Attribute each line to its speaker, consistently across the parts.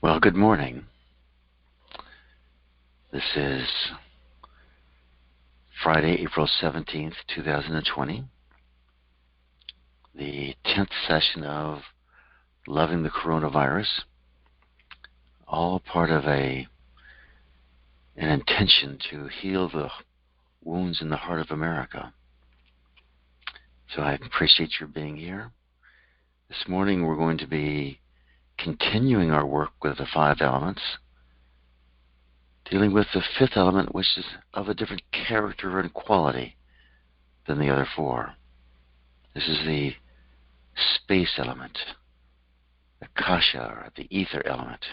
Speaker 1: Well, good morning. This is Friday, April 17th, 2020, the 10th session of Loving the Coronavirus, all part of an intention to heal the wounds in the heart of America. So I appreciate your being here. This morning we're going to be continuing our work with the 5 elements, dealing with the 5th element, which is of a different character and quality than the other 4. This is the space element, Akasha, or the ether element.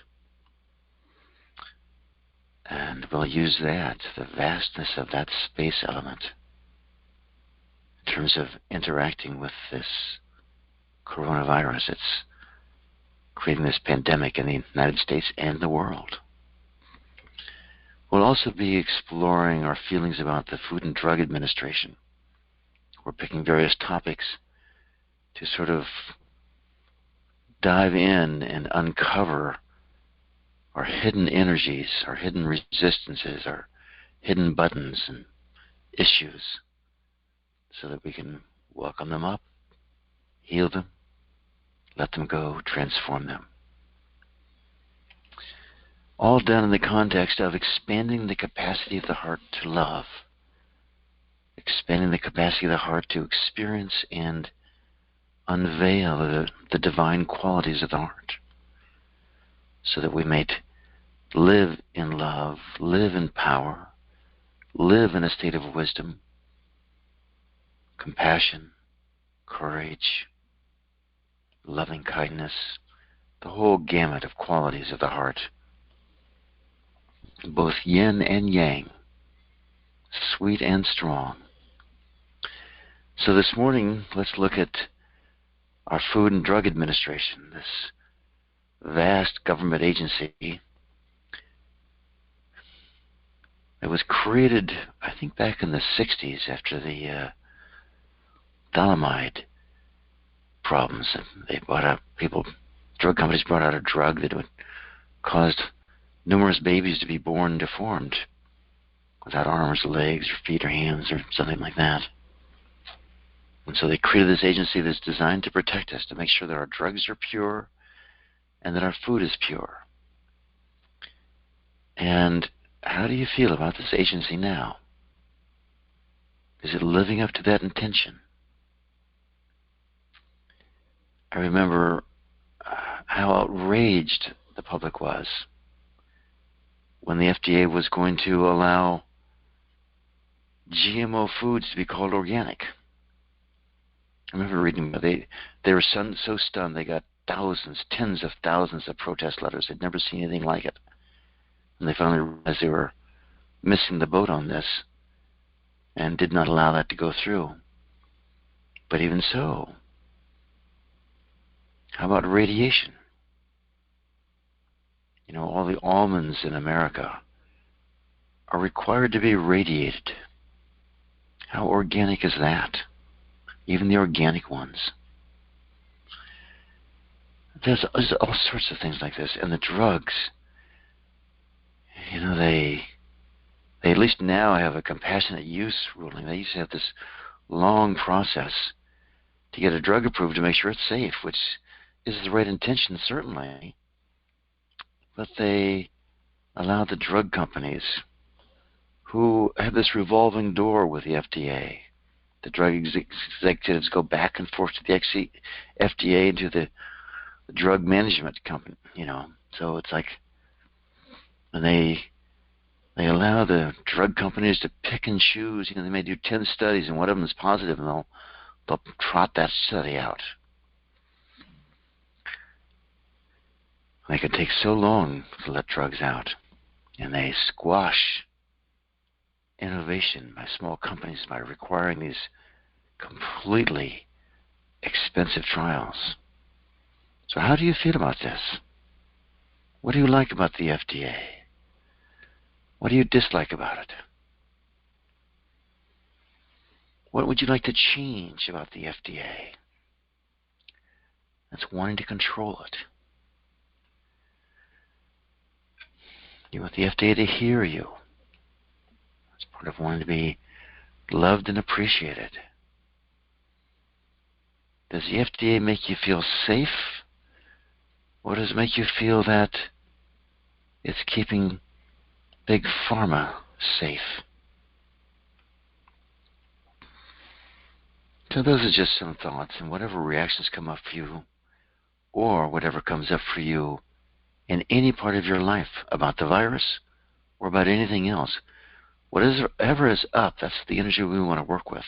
Speaker 1: And we'll use that, the vastness of that space element, in terms of interacting with this coronavirus. It's creating this pandemic in the United States and the world. We'll also be exploring our feelings about the Food and Drug Administration. We're picking various topics to sort of dive in and uncover our hidden energies, our hidden resistances, our hidden buttons and issues, so that we can welcome them up, heal them, let them go, transform them. All done in the context of expanding the capacity of the heart to love, expanding the capacity of the heart to experience and unveil the divine qualities of the heart, so that we may live in love, live in power, live in a state of wisdom, compassion, courage, loving kindness, the whole gamut of qualities of the heart, both yin and yang, sweet and strong. So this morning, let's look at our Food and Drug Administration, this vast government agency. It was created, I think, back in the 60s after the thalidomide problems. They brought out drug companies brought out a drug that would caused numerous babies to be born deformed, without arms, legs, or feet, or hands, or something like that. And so they created this agency that's designed to protect us, to make sure that our drugs are pure and that our food is pure. And how do you feel about this agency now? Is it living up to that intention? I remember how outraged the public was when the FDA was going to allow GMO foods to be called organic. I remember reading about they were so stunned they got thousands, tens of thousands of protest letters. They'd never seen anything like it. And they finally realized they were missing the boat on this and did not allow that to go through. But even so, how about radiation? You know, all the almonds in America are required to be radiated. How organic is that? Even the organic ones. There's all sorts of things like this. And the drugs, you know, they at least now have a compassionate use ruling. They used to have this long process to get a drug approved to make sure it's safe, which is the right intention, certainly. But they allow the drug companies, who have this revolving door with the FDA. The drug executives go back and forth to the FDA and to the drug management company, you know. So it's like, and they allow the drug companies to pick and choose. You know, they may do 10 studies and one of them is positive, and they'll trot that study out. They can take so long to let drugs out, and they squash innovation by small companies by requiring these completely expensive trials. So how do you feel about this? What do you like about the FDA? What do you dislike about it? What would you like to change about the FDA that's wanting to control it? You want the FDA to hear you. It's part of wanting to be loved and appreciated. Does the FDA make you feel safe? Or does it make you feel that it's keeping Big Pharma safe? So those are just some thoughts, and whatever reactions come up for you, or whatever comes up for you in any part of your life about the virus or about anything else, whatever is up, that's the energy we want to work with.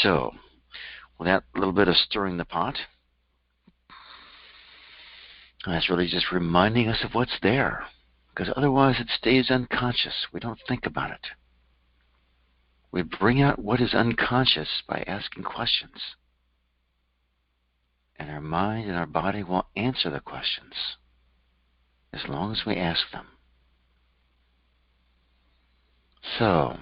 Speaker 1: So, with that little bit of stirring the pot, that's really just reminding us of what's there, because otherwise it stays unconscious. We don't think about it. We bring out what is unconscious by asking questions. And our mind and our body will answer the questions as long as we ask them. So,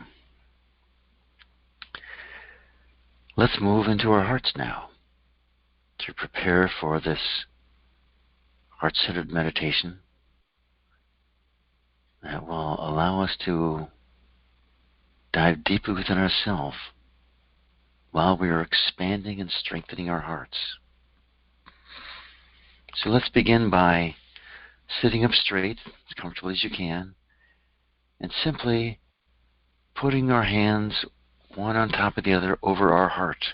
Speaker 1: let's move into our hearts now to prepare for this heart-centered meditation that will allow us to dive deeply within ourselves while we are expanding and strengthening our hearts. So let's begin by sitting up straight, as comfortable as you can, and simply putting our hands one on top of the other over our heart.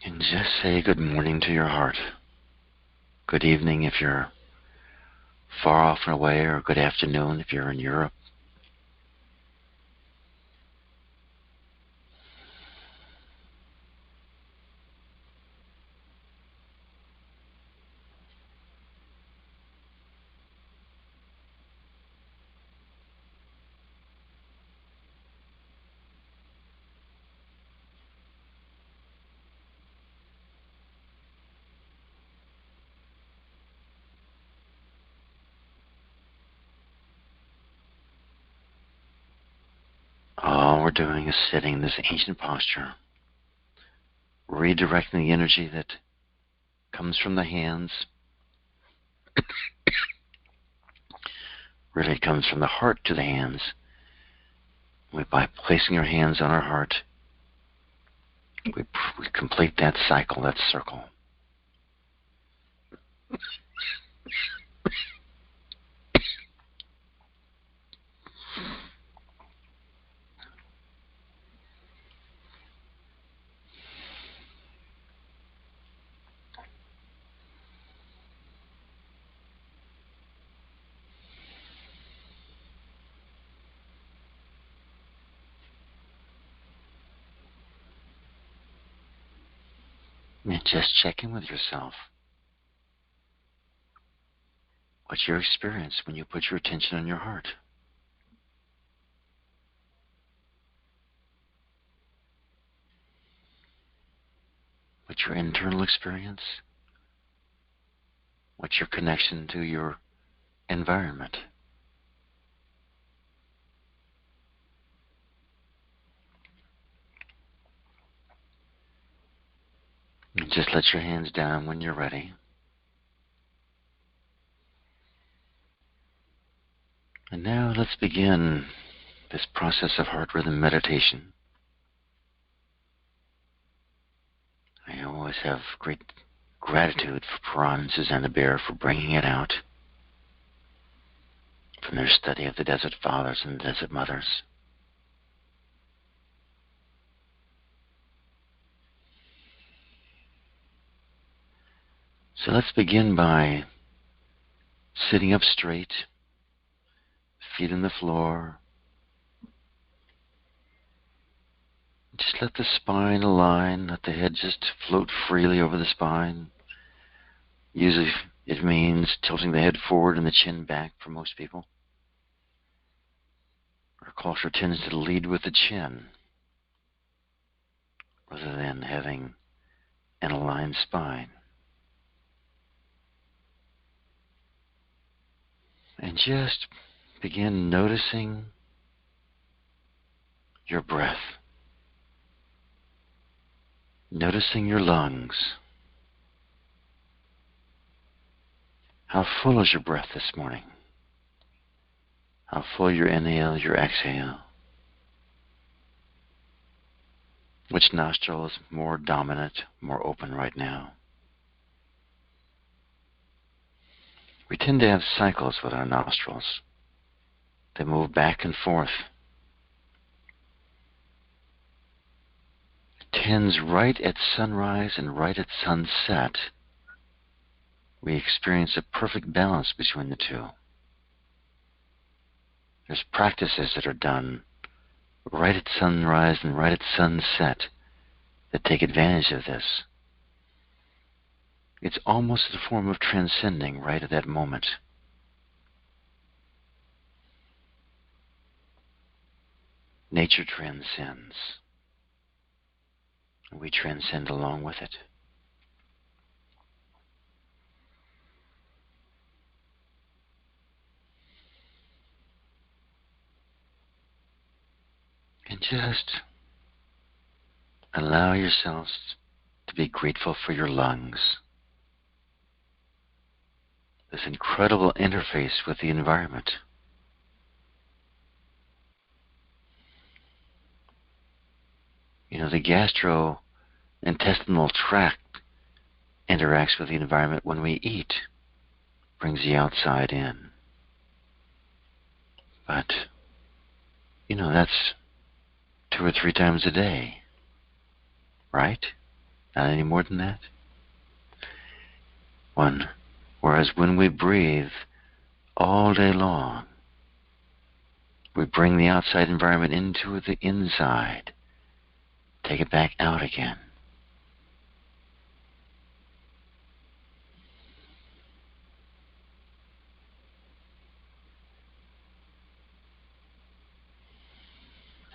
Speaker 1: And just say good morning to your heart. Good evening if you're far off and away, or good afternoon if you're in Europe. All we're doing is sitting in this ancient posture, redirecting the energy that comes from the hands. Really comes from the heart to the hands. By placing our hands on our heart, we complete that cycle, that circle. And just check in with yourself. What's your experience when you put your attention on your heart? What's your internal experience? What's your connection to your environment? And just let your hands down when you're ready. And now let's begin this process of heart rhythm meditation. I always have great gratitude for Paran and Susanna Bear for bringing it out from their study of the Desert Fathers and the Desert Mothers. So let's begin by sitting up straight, feet on the floor. Just let the spine align, let the head just float freely over the spine. Usually it means tilting the head forward and the chin back for most people. Our culture tends to lead with the chin rather than having an aligned spine. And just begin noticing your breath. Noticing your lungs. How full is your breath this morning? How full your inhale, your exhale? Which nostril is more dominant, more open right now? We tend to have cycles with our nostrils. They move back and forth. It tends right at sunrise and right at sunset. We experience a perfect balance between the two. There's practices that are done right at sunrise and right at sunset that take advantage of this. It's almost a form of transcending right at that moment. Nature transcends. We transcend along with it. And just allow yourselves to be grateful for your lungs. This incredible interface with the environment. You know, the gastrointestinal tract interacts with the environment when we eat, brings the outside in. But, you know, that's 2 or 3 times a day, right? Not any more than that. Whereas when we breathe all day long, we bring the outside environment into the inside, take it back out again.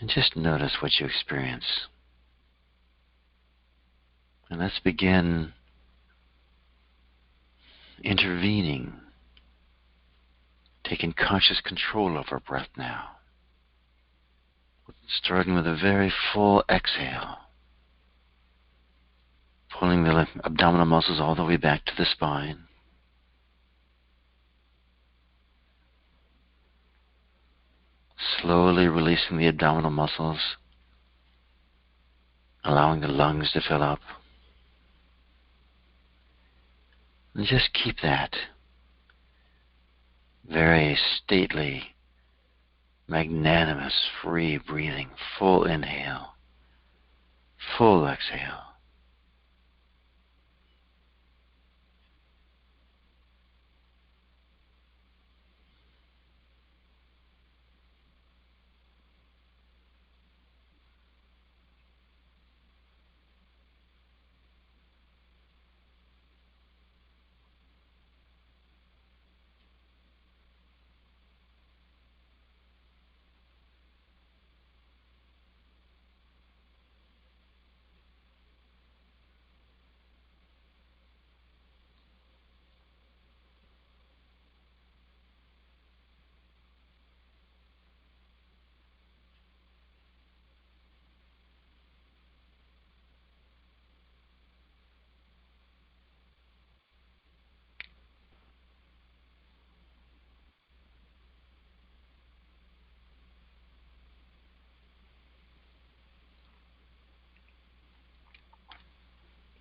Speaker 1: And just notice what you experience. And let's begin intervening, taking conscious control of our breath now. Starting with a very full exhale. Pulling the abdominal muscles all the way back to the spine. Slowly releasing the abdominal muscles, allowing the lungs to fill up. And just keep that very stately, magnanimous, free breathing, full inhale, full exhale.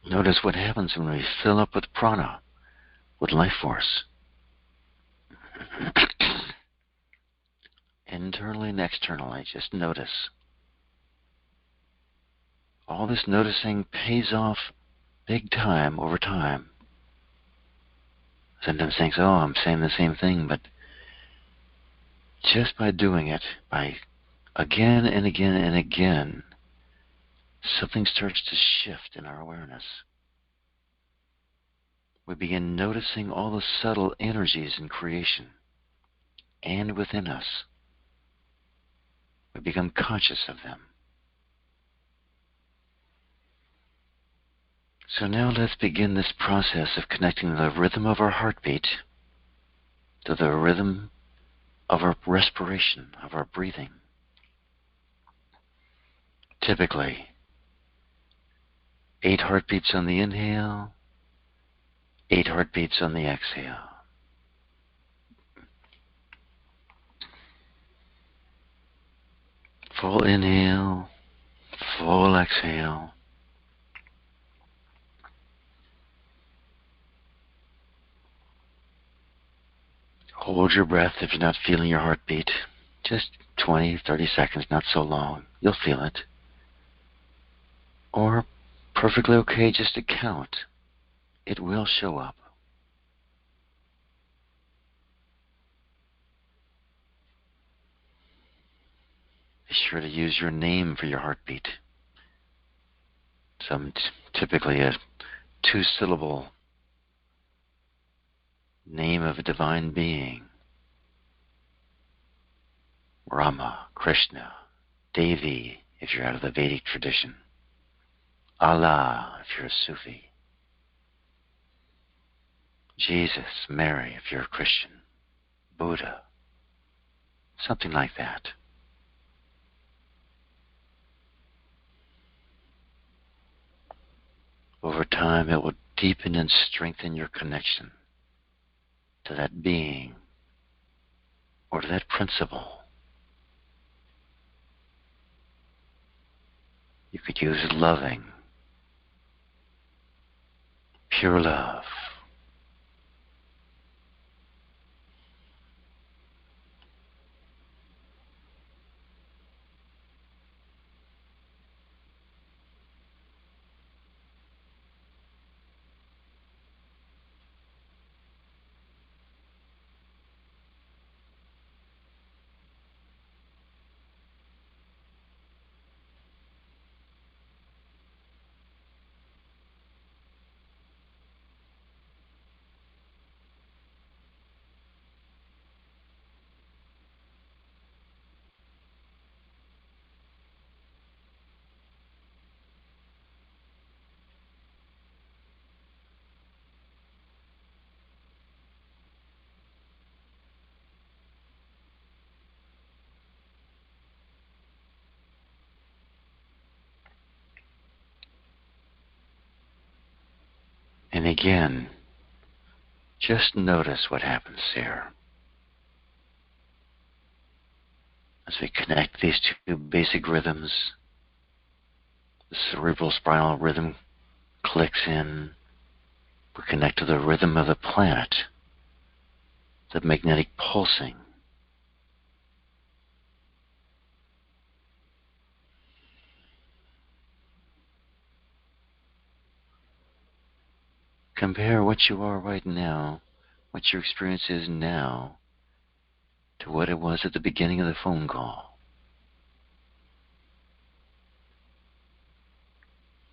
Speaker 1: Notice what happens when we fill up with prana, with life force. Internally and externally, just notice. All this noticing pays off big time over time. Sometimes thinks, oh, I'm saying the same thing, but just by doing it, by again and again and again, something starts to shift in our awareness. We begin noticing all the subtle energies in creation and within us. We become conscious of them. So now let's begin this process of connecting the rhythm of our heartbeat to the rhythm of our respiration, of our breathing. typically 8 heartbeats on the inhale, 8 heartbeats on the exhale. Full inhale, full exhale. Hold your breath if you're not feeling your heartbeat. Just 20, 30 seconds, not so long. You'll feel it. Or perfectly okay just to count. It will show up. Be sure to use your name for your heartbeat. Typically a 2-syllable name of a divine being. Rama, Krishna, Devi, if you're out of the Vedic tradition. Allah, if you're a Sufi. Jesus, Mary, if you're a Christian. Buddha. Something like that. Over time, it will deepen and strengthen your connection to that being or to that principle. You could use loving, pure love. And again, just notice what happens there. As we connect these two basic rhythms, the cerebral spinal rhythm clicks in. We connect to the rhythm of the planet, the magnetic pulsing. Compare what you are right now, what your experience is now, to what it was at the beginning of the phone call.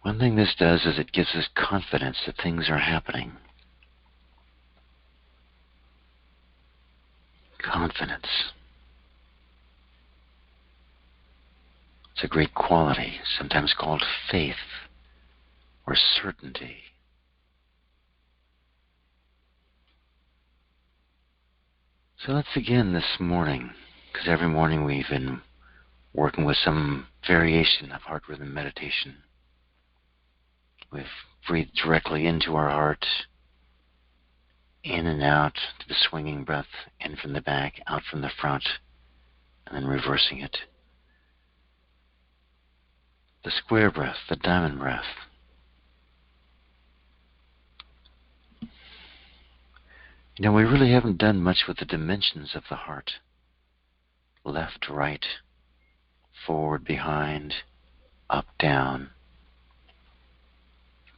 Speaker 1: One thing this does is it gives us confidence that things are happening. Confidence. It's a great quality, sometimes called faith or certainty. So let's begin this morning, because every morning we've been working with some variation of heart rhythm meditation. We've breathed directly into our heart, in and out to the swinging breath, in from the back, out from the front, and then reversing it. The square breath, the diamond breath. You know, we really haven't done much with the dimensions of the heart. Left, right, forward, behind, up, down.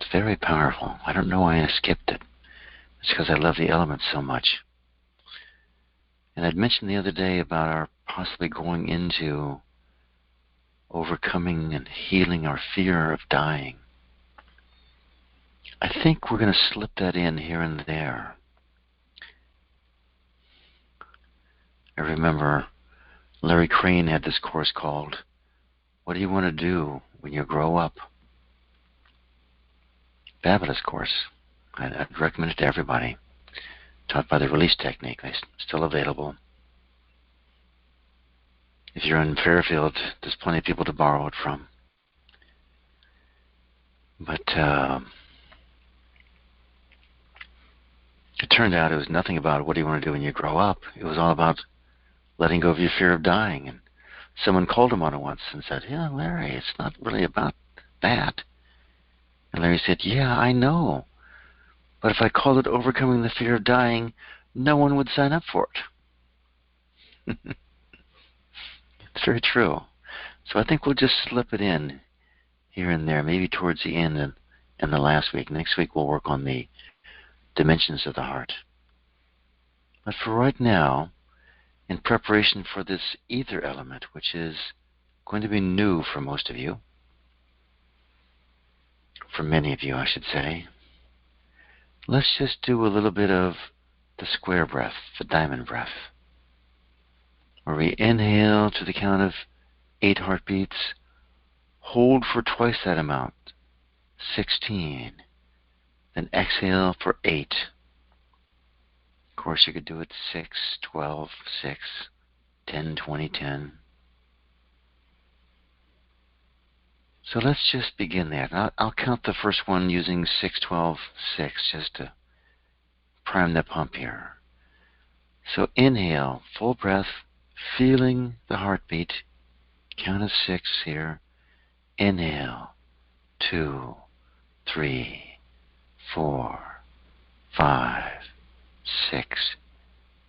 Speaker 1: It's very powerful. I don't know why I skipped it. It's because I love the elements so much. And I'd mentioned the other day about our possibly going into overcoming and healing our fear of dying. I think we're going to slip that in here and there. I remember Larry Crane had this course called, What Do You Want to Do When You Grow Up? Fabulous course. I'd recommend it to everybody. Taught by the Release Technique. It's still available. If you're in Fairfield, there's plenty of people to borrow it from. But it turned out it was nothing about what do you want to do when you grow up. It was all about letting go of your fear of dying. And someone called him on it once and said, "Yeah, Larry, it's not really about that." And Larry said, "Yeah, I know. But if I called it overcoming the fear of dying, no one would sign up for it." It's very true. So I think we'll just slip it in here and there, maybe towards the end and the last week. Next week we'll work on the dimensions of the heart. But for right now, in preparation for this ether element, which is going to be new for most of you, for many of you, I should say, let's just do a little bit of the square breath, the diamond breath, where we inhale to the count of 8 heartbeats, hold for twice that amount, 16, then exhale for 8. Of course, you could do it 6, 12, 6, 10, 20, 10. So let's just begin that. I'll count the first one using 6, 12, 6, just to prime the pump here. So inhale, full breath, feeling the heartbeat. Count of 6 here. Inhale, 2, 3, 4, 5, 6.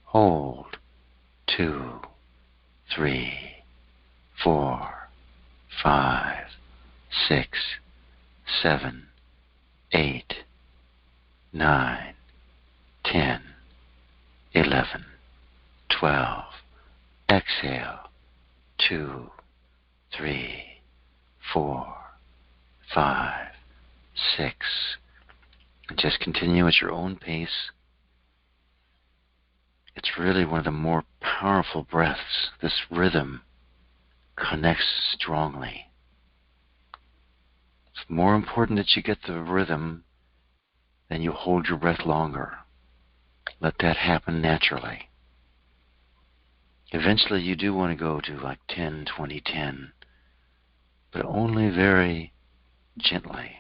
Speaker 1: Hold, 2, 3, 4, 5, 6, 7, 8, 9, 10, 11, 12. Exhale, 2, 3, 4, 5, 6. And just continue at your own pace. It's really one of the more powerful breaths. This rhythm connects strongly. It's more important that you get the rhythm than you hold your breath longer. Let that happen naturally. Eventually you do want to go to like 10, 20, 10, but only very gently.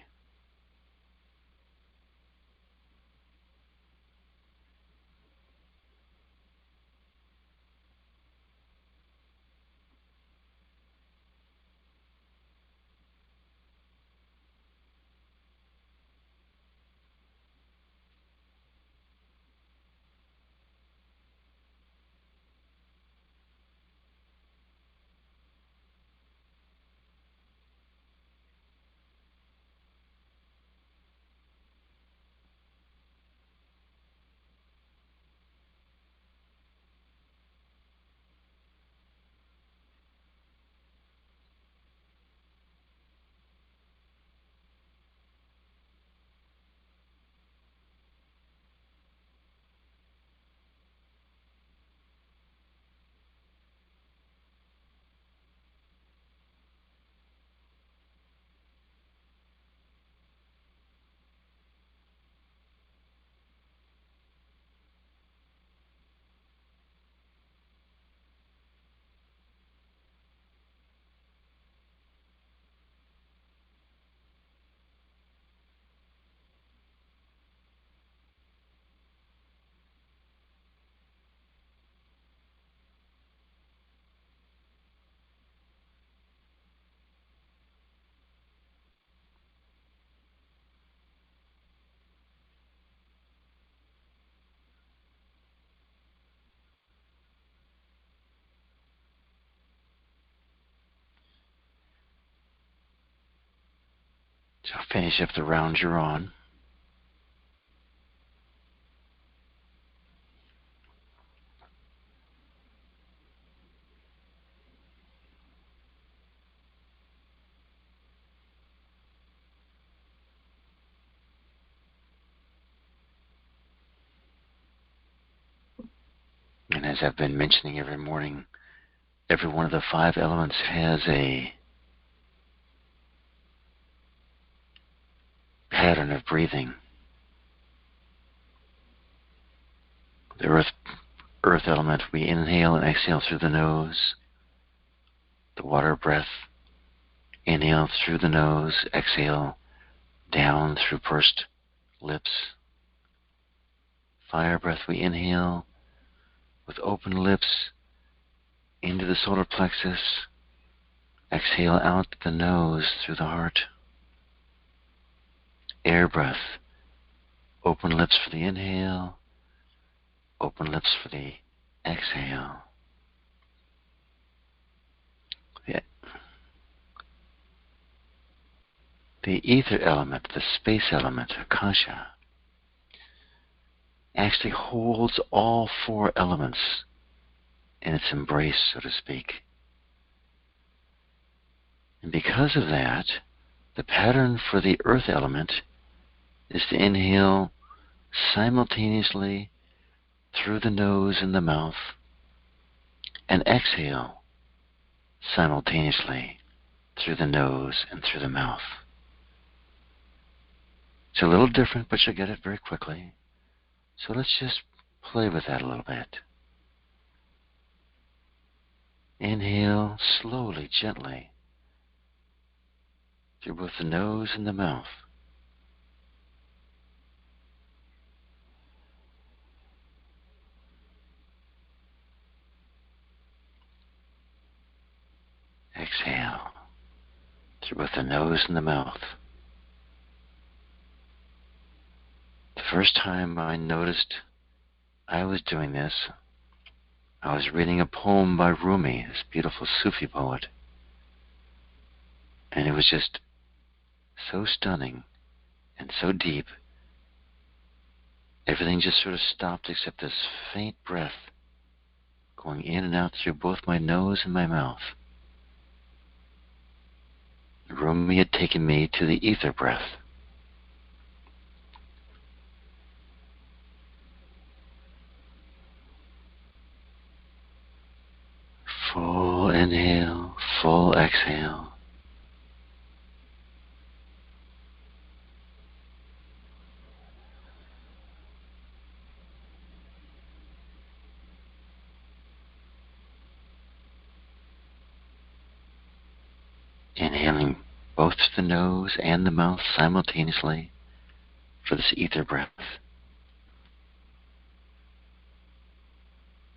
Speaker 1: So finish up the round you're on. And as I've been mentioning every morning, every one of the 5 elements has a pattern of breathing. The earth element, we inhale and exhale through the nose. The water breath, inhale through the nose, exhale down through pursed lips. Fire breath, we inhale with open lips into the solar plexus. Exhale out the nose through the heart. Air breath, open lips for the inhale, open lips for the exhale. The ether element, the space element, Akasha, actually holds all four elements in its embrace, so to speak. And because of that, the pattern for the earth element is to inhale simultaneously through the nose and the mouth, and exhale simultaneously through the nose and through the mouth. It's a little different, but you'll get it very quickly. So let's just play with that a little bit. Inhale slowly, gently, through both the nose and the mouth. Exhale through both the nose and the mouth. The first time I noticed I was doing this, I was reading a poem by Rumi, this beautiful Sufi poet. And it was just so stunning and so deep. Everything just sort of stopped except this faint breath going in and out through both my nose and my mouth. Rumi had taken me to the ether breath. Full inhale, full exhale. Inhaling both the nose and the mouth simultaneously for this ether breath.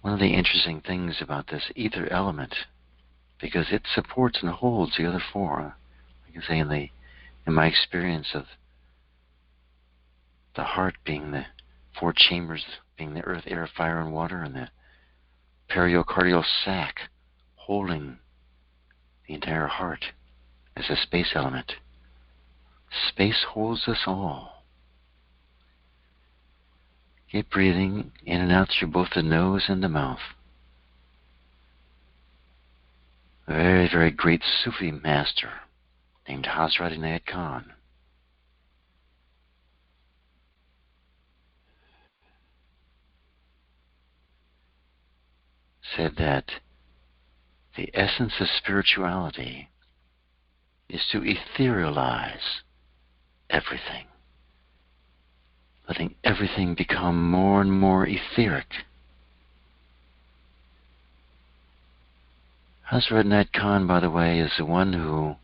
Speaker 1: One of the interesting things about this ether element, because it supports and holds the other four, I can say in my experience of the heart being the four chambers, being the earth, air, fire, and water, and the periocardial sac holding the entire heart as a space element. Space holds us all. Keep breathing in and out through both the nose and the mouth. A very, very great Sufi master named Hazrat Inayat Khan said that the essence of spirituality is to etherealize everything, letting everything become more and more etheric. Hazrat Inayat Khan, by the way, is the one who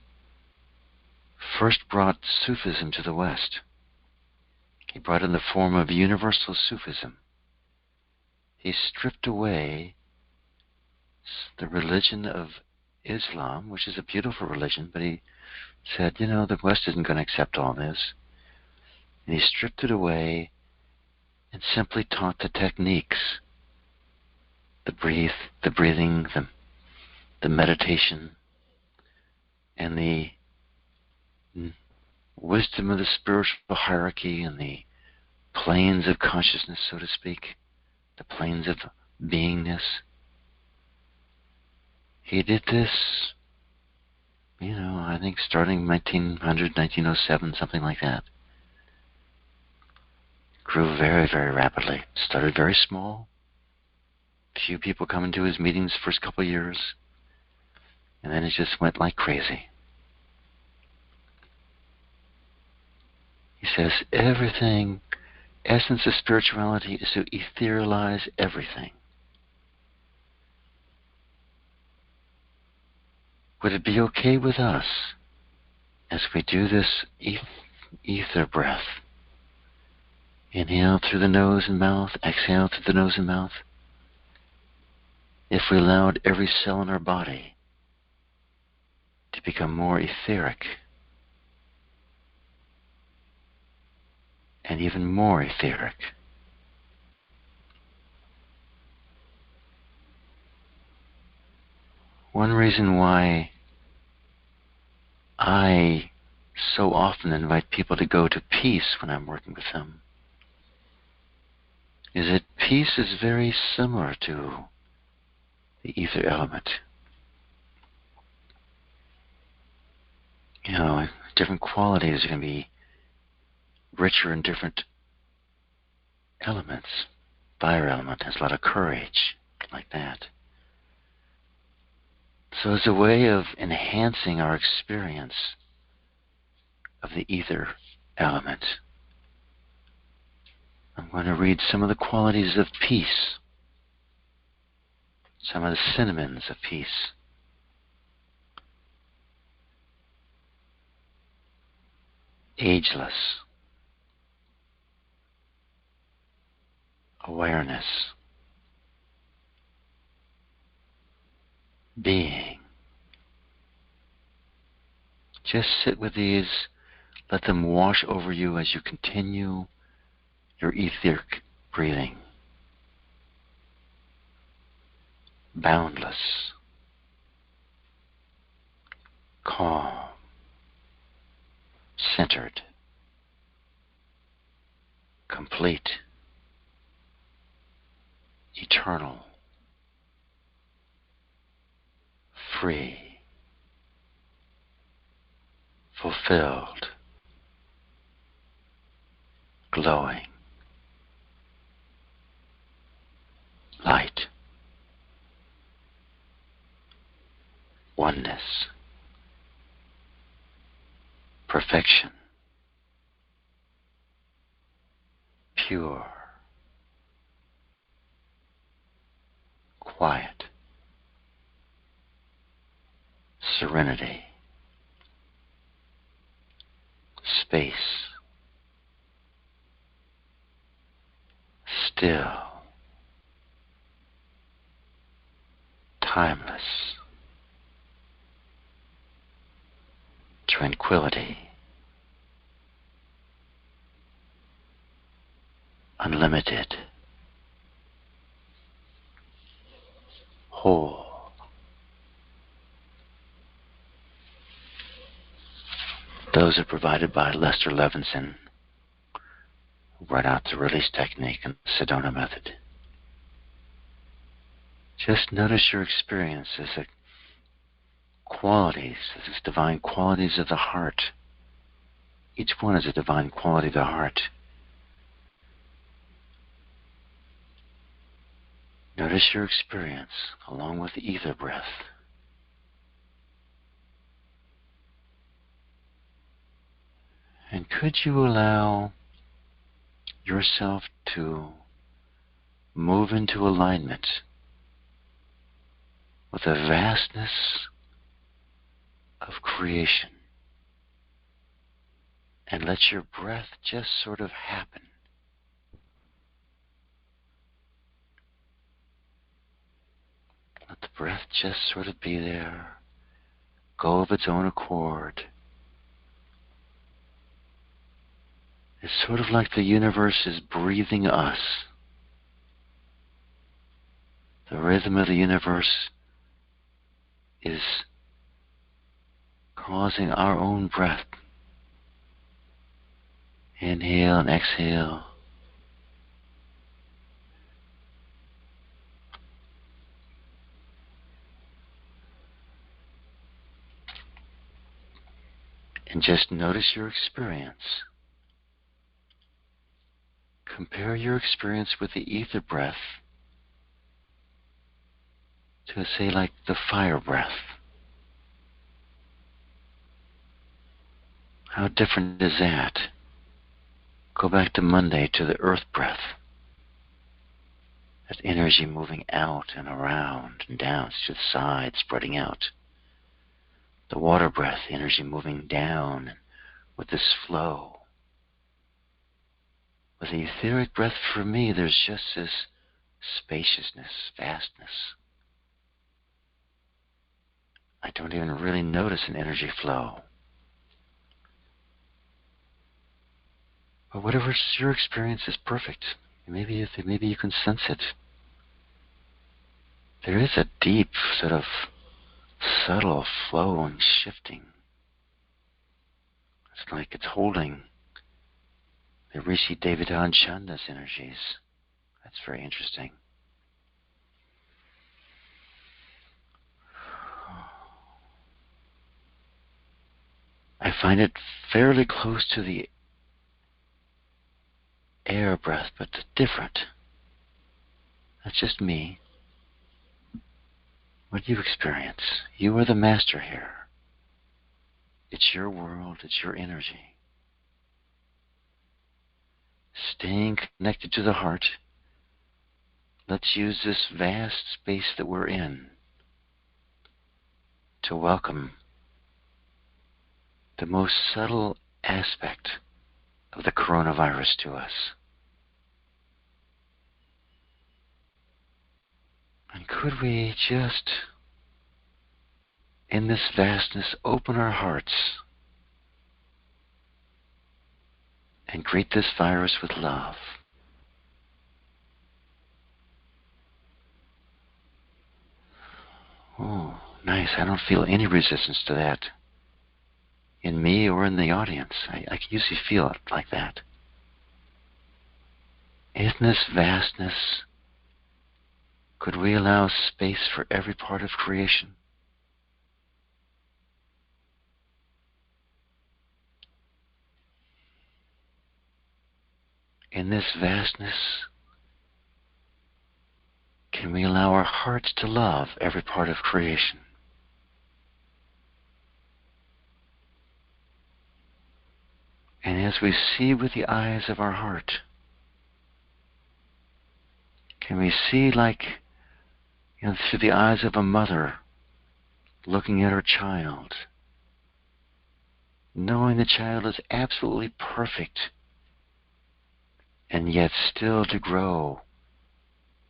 Speaker 1: first brought Sufism to the West. He brought it in the form of universal Sufism. He stripped away the religion of Islam, which is a beautiful religion, but he said, the West isn't going to accept all this. And he stripped it away and simply taught the techniques, the breathing, the meditation, and the wisdom of the spiritual hierarchy and the planes of consciousness, so to speak, the planes of beingness. He did this, I think starting 1900, 1907, something like that. Grew very, very rapidly. Started very small. Few people coming to his meetings the first couple of years. And then it just went like crazy. He says everything, essence of spirituality is to etherealize everything. Would it be okay with us as we do this ether breath. Inhale through the nose and mouth, exhale through the nose and mouth. If we allowed every cell in our body to become more etheric, and even more etheric, one reason why I so often invite people to go to peace when I'm working with them is that peace is very similar to the ether element. You know, different qualities are going to be richer in different elements. Fire element has a lot of courage, like that. So it's a way of enhancing our experience of the ether element. I'm going to read some of the qualities of peace, some of the synonyms of peace. Ageless, awareness, being. Just sit with these, let them wash over you as you continue your etheric breathing. Boundless, calm, centered, complete, eternal, free, fulfilled, glowing, light, oneness, perfection, pure, quiet, serenity, space, still, timeless, tranquility, unlimited, whole. Those are provided by Lester Levinson, who brought out the release technique and the Sedona method. Just notice your experience as the qualities, as these divine qualities of the heart. Each one is a divine quality of the heart. Notice your experience along with the ether breath. And could you allow yourself to move into alignment with the vastness of creation and let your breath just sort of happen? Let the breath just sort of be there, go of its own accord. It's sort of like the universe is breathing us. The rhythm of the universe is causing our own breath. Inhale and exhale. And just notice your experience. Compare your experience with the ether breath to, say, like the fire breath. How different is that? Go back to Monday to the earth breath. That energy moving out and around and down to the side, spreading out. The water breath, energy moving down with this flow. With the etheric breath, for me, there's just this spaciousness, vastness. I don't even really notice an energy flow. But whatever your experience is perfect. Maybe you can sense it. There is a deep, sort of subtle flow and shifting. It's like it's holding the Rishi Devadan Chanda's energies. That's very interesting. I find it fairly close to the air breath, but different. That's just me. What do you experience? You are the master here. It's your world, it's your energy. Staying connected to the heart, let's use this vast space that we're in to welcome the most subtle aspect of the coronavirus to us. And could we just, in this vastness, open our hearts and greet this virus with love? Oh, nice. I don't feel any resistance to that in me or in the audience. I can usually feel it like that. In this vastness, could we allow space for every part of creation? In this vastness, can we allow our hearts to love every part of creation? And as we see with the eyes of our heart, can we see like, through the eyes of a mother looking at her child, knowing the child is absolutely perfect, and yet still to grow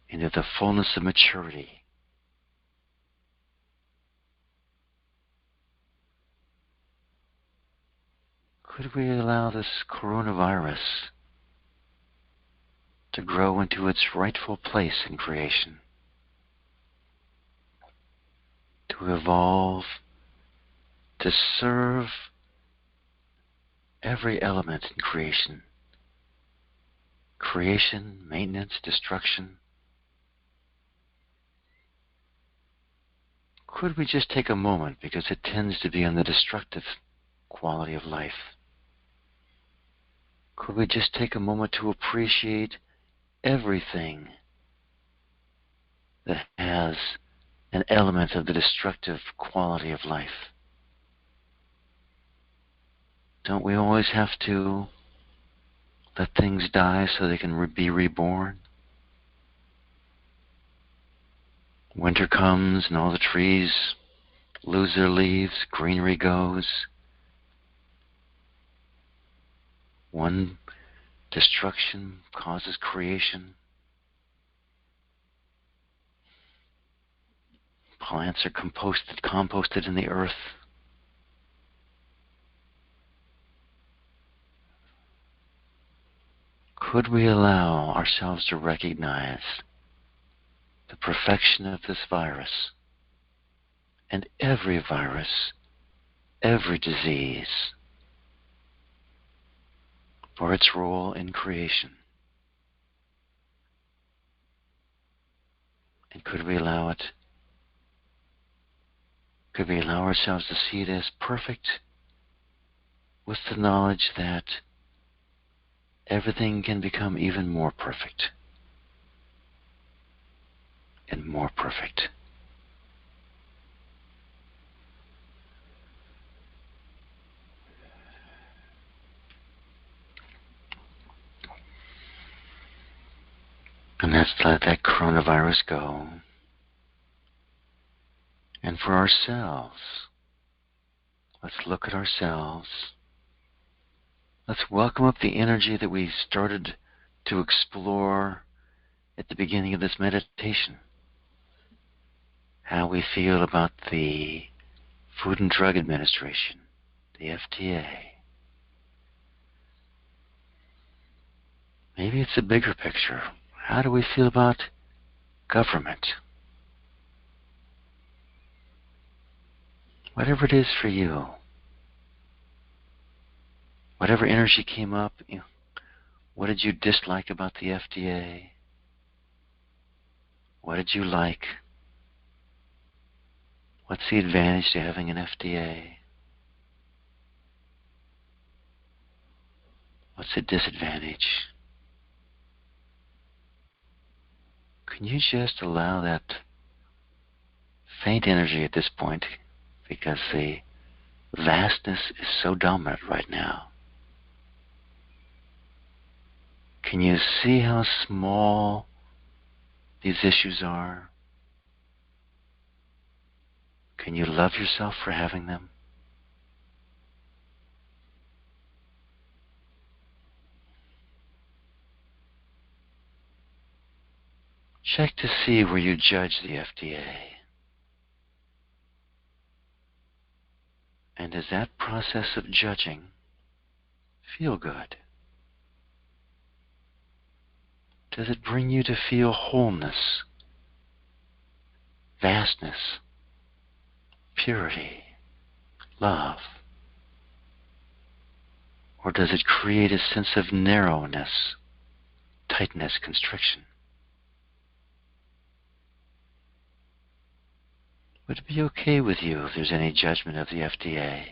Speaker 1: into the fullness of maturity? Could we allow this coronavirus to grow into its rightful place in creation? To evolve, to serve every element in creation. Creation, maintenance, destruction. Could we just take a moment, because it tends to be on the destructive quality of life? Could we just take a moment to appreciate everything that has an element of the destructive quality of life? Don't we always have to let things die so they can be reborn? Winter comes and all the trees lose their leaves, greenery goes. One destruction causes creation. Plants are composted in the earth. Could we allow ourselves to recognize the perfection of this virus and every virus, every disease, for its role in creation? And could we allow ourselves to see it as perfect, with the knowledge that everything can become even more perfect and more perfect? And let's let that coronavirus go. And for ourselves, let's look at ourselves. Let's welcome up the energy that we started to explore at the beginning of this meditation how we feel about the Food and Drug Administration, the FDA. Maybe it's a bigger picture. How do we feel about government? Whatever it is for you, whatever energy came up, what did you dislike about the FDA? What did you like? What's the advantage to having an FDA? What's the disadvantage? Can you just allow that faint energy at this point, because the vastness is so dominant right now? Can you see how small these issues are? Can you love yourself for having them? Check to see where you judge the FDA. And does that process of judging feel good? Does it bring you to feel wholeness, vastness, purity, love? Or does it create a sense of narrowness, tightness, constriction? Would it be okay with you if there's any judgment of the FDA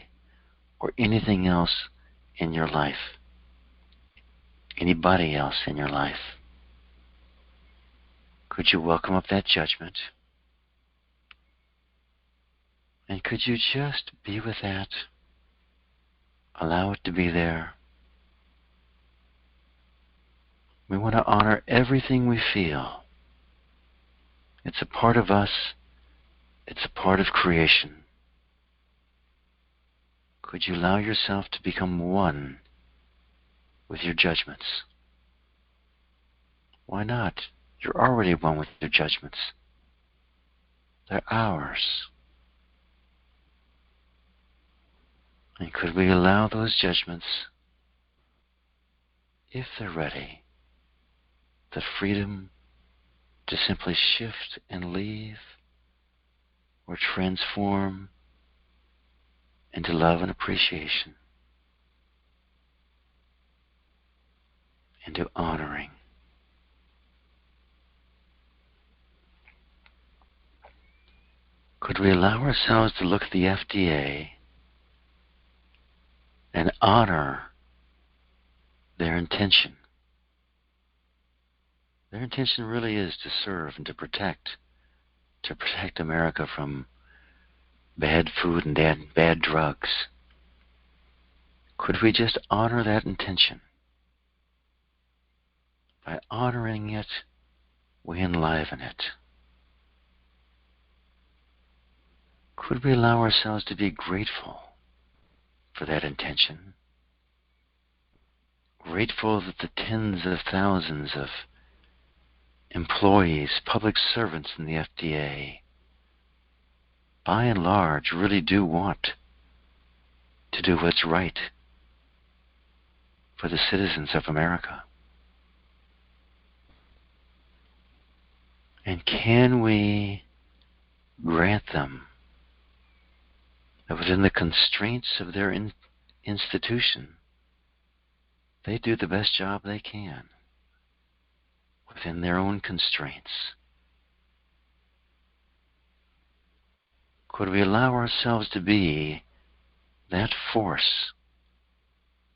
Speaker 1: or anything else in your life, anybody else in your life? Could you welcome up that judgment? And could you just be with that? Allow it to be there. We want to honor everything we feel. It's a part of us. It's a part of creation. Could you allow yourself to become one with your judgments? Why not? You're already one with your judgments. They're ours. And could we allow those judgments, if they're ready, the freedom to simply shift and leave or transform into love and appreciation, into honoring? Could we allow ourselves to look at the FDA and honor their intention? Their intention really is to serve and to protect America from bad food and bad drugs. Could we just honor that intention? By honoring it, we enliven it. Could we allow ourselves to be grateful for that intention? Grateful that the tens of thousands of employees, public servants in the FDA, by and large, really do want to do what's right for the citizens of America. And can we grant them that within the constraints of their institution, they do the best job they can within their own constraints? Could we allow ourselves to be that force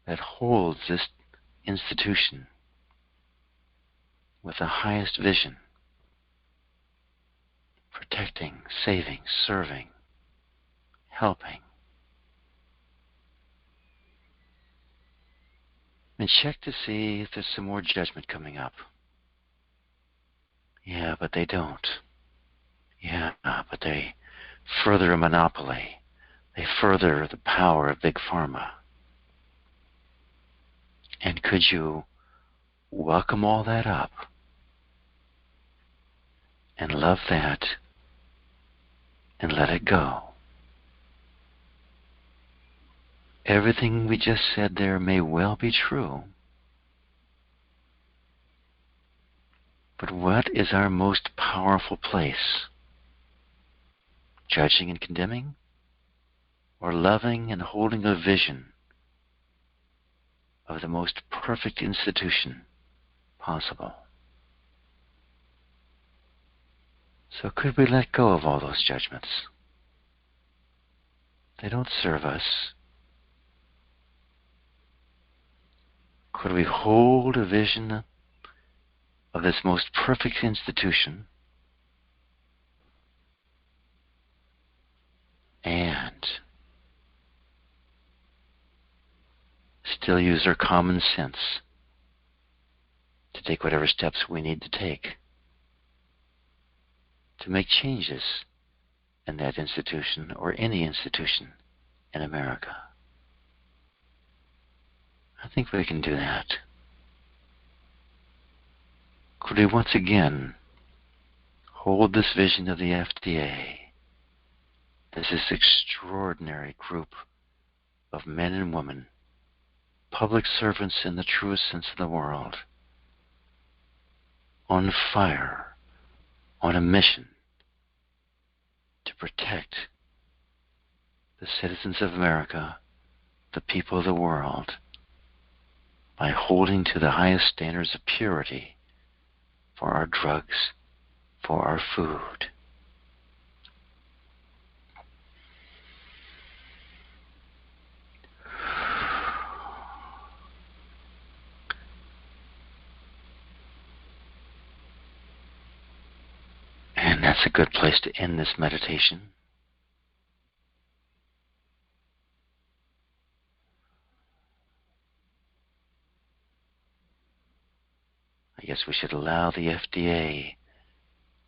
Speaker 1: that holds this institution with the highest vision, protecting, saving, serving, helping? And check to see if there's some more judgment coming up. Yeah, but they don't. Yeah, but they further a monopoly. They further the power of Big Pharma. And could you welcome all that up and love that and let it go. Everything we just said there may well be true, but what is our most powerful place? Judging and condemning, or loving and holding a vision of the most perfect institution possible? So could we let go of all those judgments? They don't serve us. Could we hold a vision of this most perfect institution and still use our common sense to take whatever steps we need to take to make changes in that institution or any institution in America? I think we can do that. Could we once again hold this vision of the FDA as this extraordinary group of men and women, public servants in the truest sense of the world, on fire, on a mission to protect the citizens of America, the people of the world, by holding to the highest standards of purity for our drugs, for our food. And that's a good place to end this meditation. I guess we should allow the FDA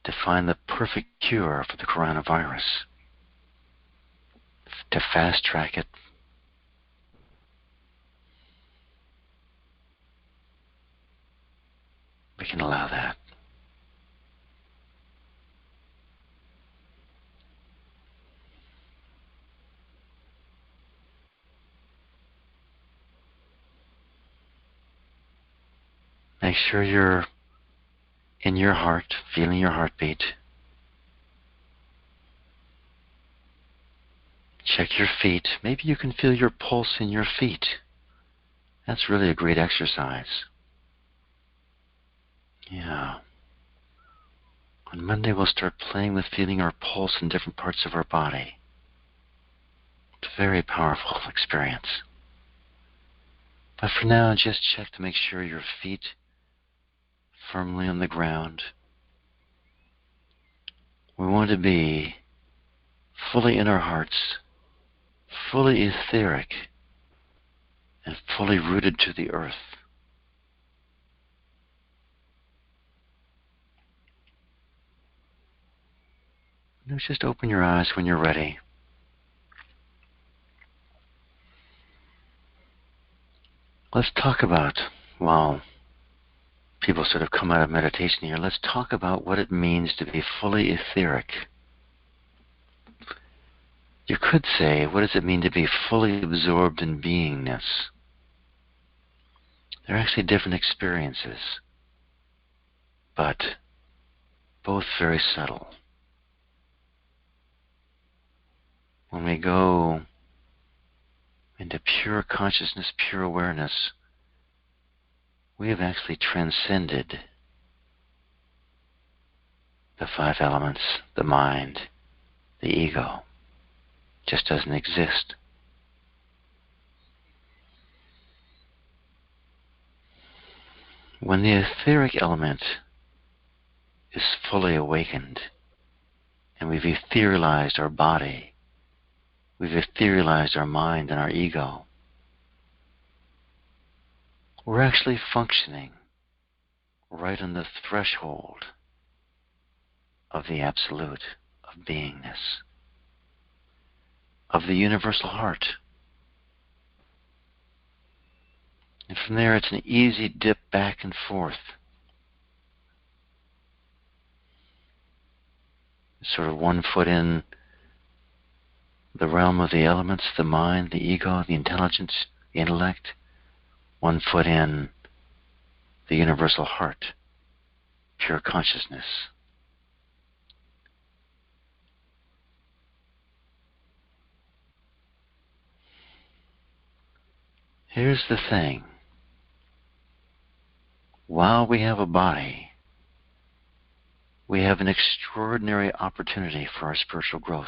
Speaker 1: to find the perfect cure for the coronavirus, to fast track it. We can allow that. Make sure you're in your heart, feeling your heartbeat. Check your feet. Maybe you can feel your pulse in your feet. That's really a great exercise. Yeah. On Monday, we'll start playing with feeling our pulse in different parts of our body. It's a very powerful experience. But for now, just check to make sure your feet firmly on the ground. We want to be fully in our hearts, fully etheric, and fully rooted to the earth. Now just open your eyes when you're ready. Let's talk about, while people sort of come out of meditation here, let's talk about what it means to be fully etheric. You could say, what does it mean to be fully absorbed in beingness? They're actually different experiences, but both very subtle. When we go into pure consciousness, pure awareness, we have actually transcended the five elements, the mind, the ego. Just doesn't exist. When the etheric element is fully awakened, and we've etherealized our body, we've etherealized our mind and our ego, we're actually functioning right on the threshold of the absolute, of beingness, of the universal heart. And from there, it's an easy dip back and forth. Sort of one foot in the realm of the elements, the mind, the ego, the intelligence, the intellect. One foot in the universal heart, pure consciousness. Here's the thing. While we have a body, we have an extraordinary opportunity for our spiritual growth.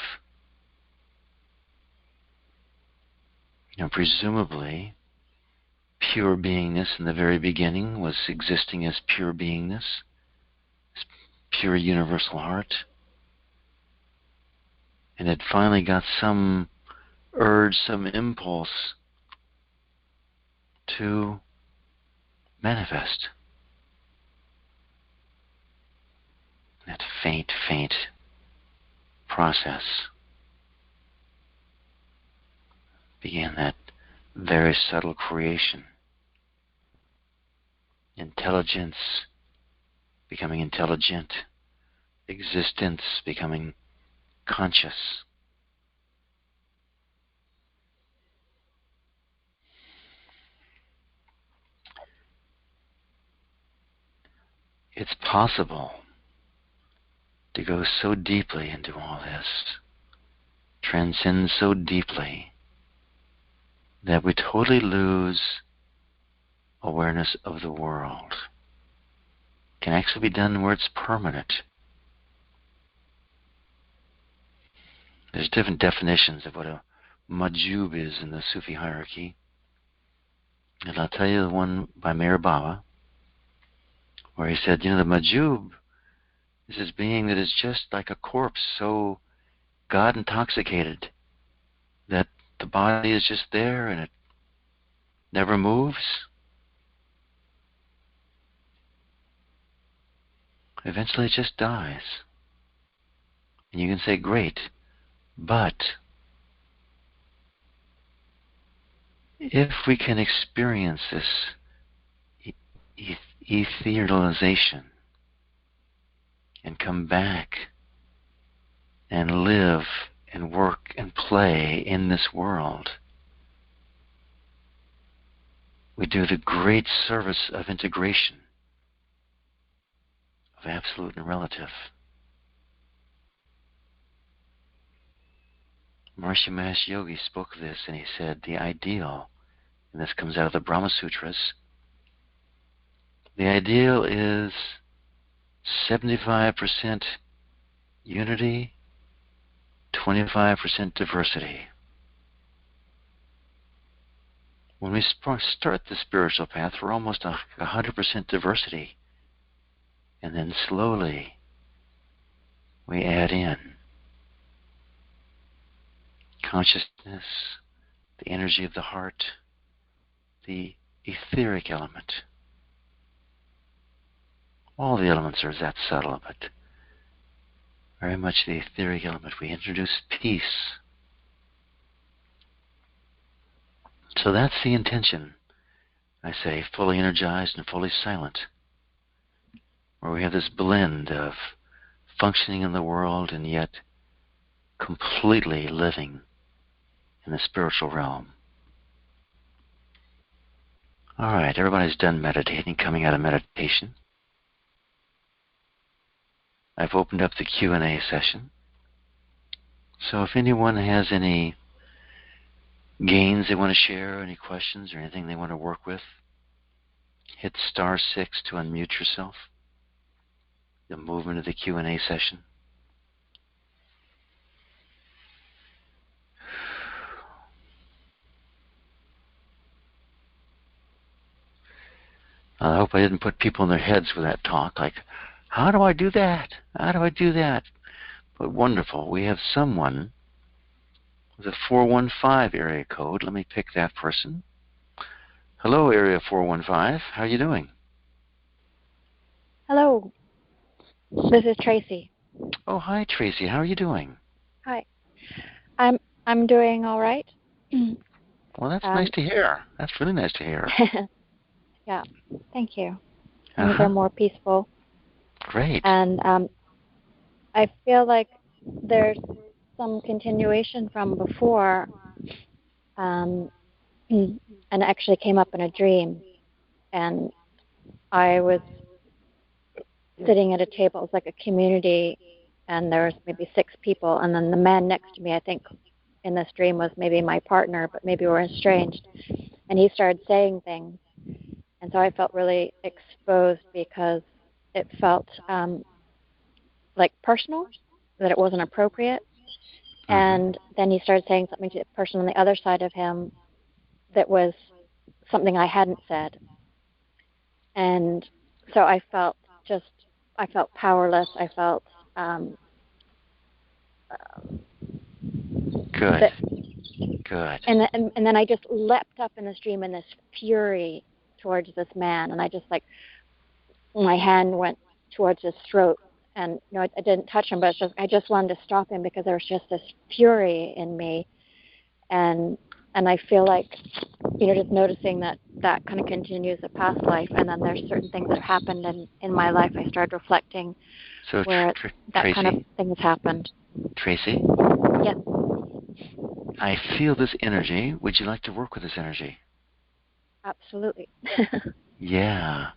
Speaker 1: Presumably, pure beingness in the very beginning was existing as pure beingness, as pure universal heart, and it finally got some urge, some impulse to manifest. That faint process began that very subtle creation. Intelligence becoming intelligent, existence becoming conscious. It's possible to go so deeply into all this, transcend so deeply, that we totally lose awareness of the world. It can actually be done where it's permanent. There's different definitions of what a majub is in the Sufi hierarchy. And I'll tell you the one by Meher Baba, where he said, the majub is this being that is just like a corpse, so God intoxicated that the body is just there and it never moves. Eventually it just dies. And you can say, great, but if we can experience this etherealization and come back and live and work and play in this world, we do the great service of integration of absolute and relative. Maharishi Mahesh Yogi spoke of this, and he said the ideal, and this comes out of the Brahma Sutras, the ideal is 75% unity, 25% diversity. When we start the spiritual path, we're almost 100% diversity. And then slowly we add in consciousness, the energy of the heart, the etheric element. All the elements are that subtle, but very much the etheric element. We introduce peace. So that's the intention, I say, fully energized and fully silent, where we have this blend of functioning in the world and yet completely living in the spiritual realm. All right, everybody's done meditating, coming out of meditation. I've opened up the Q&A session. So if anyone has any gains they want to share, any questions or anything they want to work with, hit *6 to unmute yourself. The movement of the Q&A session. I hope I didn't put people in their heads with that talk, like, how do I do that? How do I do that? But wonderful. We have someone with a 415 area code. Let me pick that person. Hello, area 415. How are you doing?
Speaker 2: Hello. This is Tracy.
Speaker 1: Oh, hi, Tracy. How are you doing?
Speaker 2: Hi. I'm doing all right.
Speaker 1: Well, that's nice to hear. That's really nice to hear.
Speaker 2: Yeah. Thank you. Things are more peaceful.
Speaker 1: Great.
Speaker 2: And I feel like there's some continuation from before, and it actually came up in a dream. And I was sitting at a table. It was like a community, and there was maybe 6 people. And then the man next to me, I think in this dream, was maybe my partner, but maybe we're estranged. And he started saying things. And so I felt really exposed because it felt like personal, that it wasn't appropriate. And then he started saying something to the person on the other side of him that was something I hadn't said. And so I felt powerless. I felt
Speaker 1: Good.
Speaker 2: that,
Speaker 1: Good.
Speaker 2: and then I just leapt up in this dream in this fury towards this man, and I just like my hand went towards his throat, and I didn't touch him, but I just wanted to stop him because there was just this fury in me, and I feel like just noticing that kind of continues a past life, and then there's certain things that have happened in my life. I started reflecting where that
Speaker 1: Tracy,
Speaker 2: kind of thing has happened.
Speaker 1: Tracy?
Speaker 2: Yes.
Speaker 1: I feel this energy. Would you like to work with this energy?
Speaker 2: Absolutely.
Speaker 1: Yeah.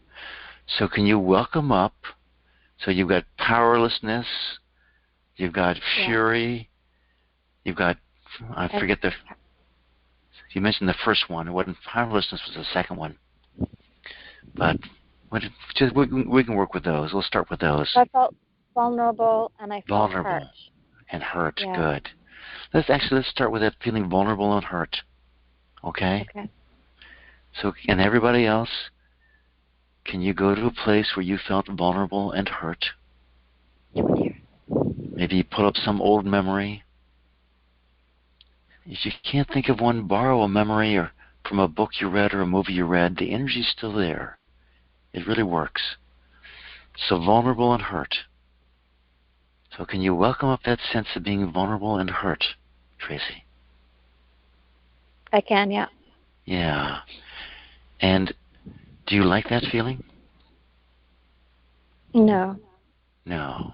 Speaker 1: So can you welcome up? So you've got powerlessness, you've got fury, you've got, you mentioned the first one. It wasn't powerlessness, was the second one. But we can work with those. We'll start with those.
Speaker 2: I felt vulnerable and I felt hurt.
Speaker 1: And hurt.
Speaker 2: Yeah.
Speaker 1: Good. Let's start with that feeling vulnerable and hurt. Okay?
Speaker 2: Okay.
Speaker 1: So, and everybody else, can you go to a place where you felt vulnerable and hurt? Maybe you pull up some old memory. If you can't think of one, borrow a memory or from a book you read or a movie you read. The energy's still there. It really works. So vulnerable and hurt. So can you welcome up that sense of being vulnerable and hurt, Tracy?
Speaker 2: I can, yeah.
Speaker 1: Yeah. And do you like that feeling?
Speaker 2: No.
Speaker 1: No.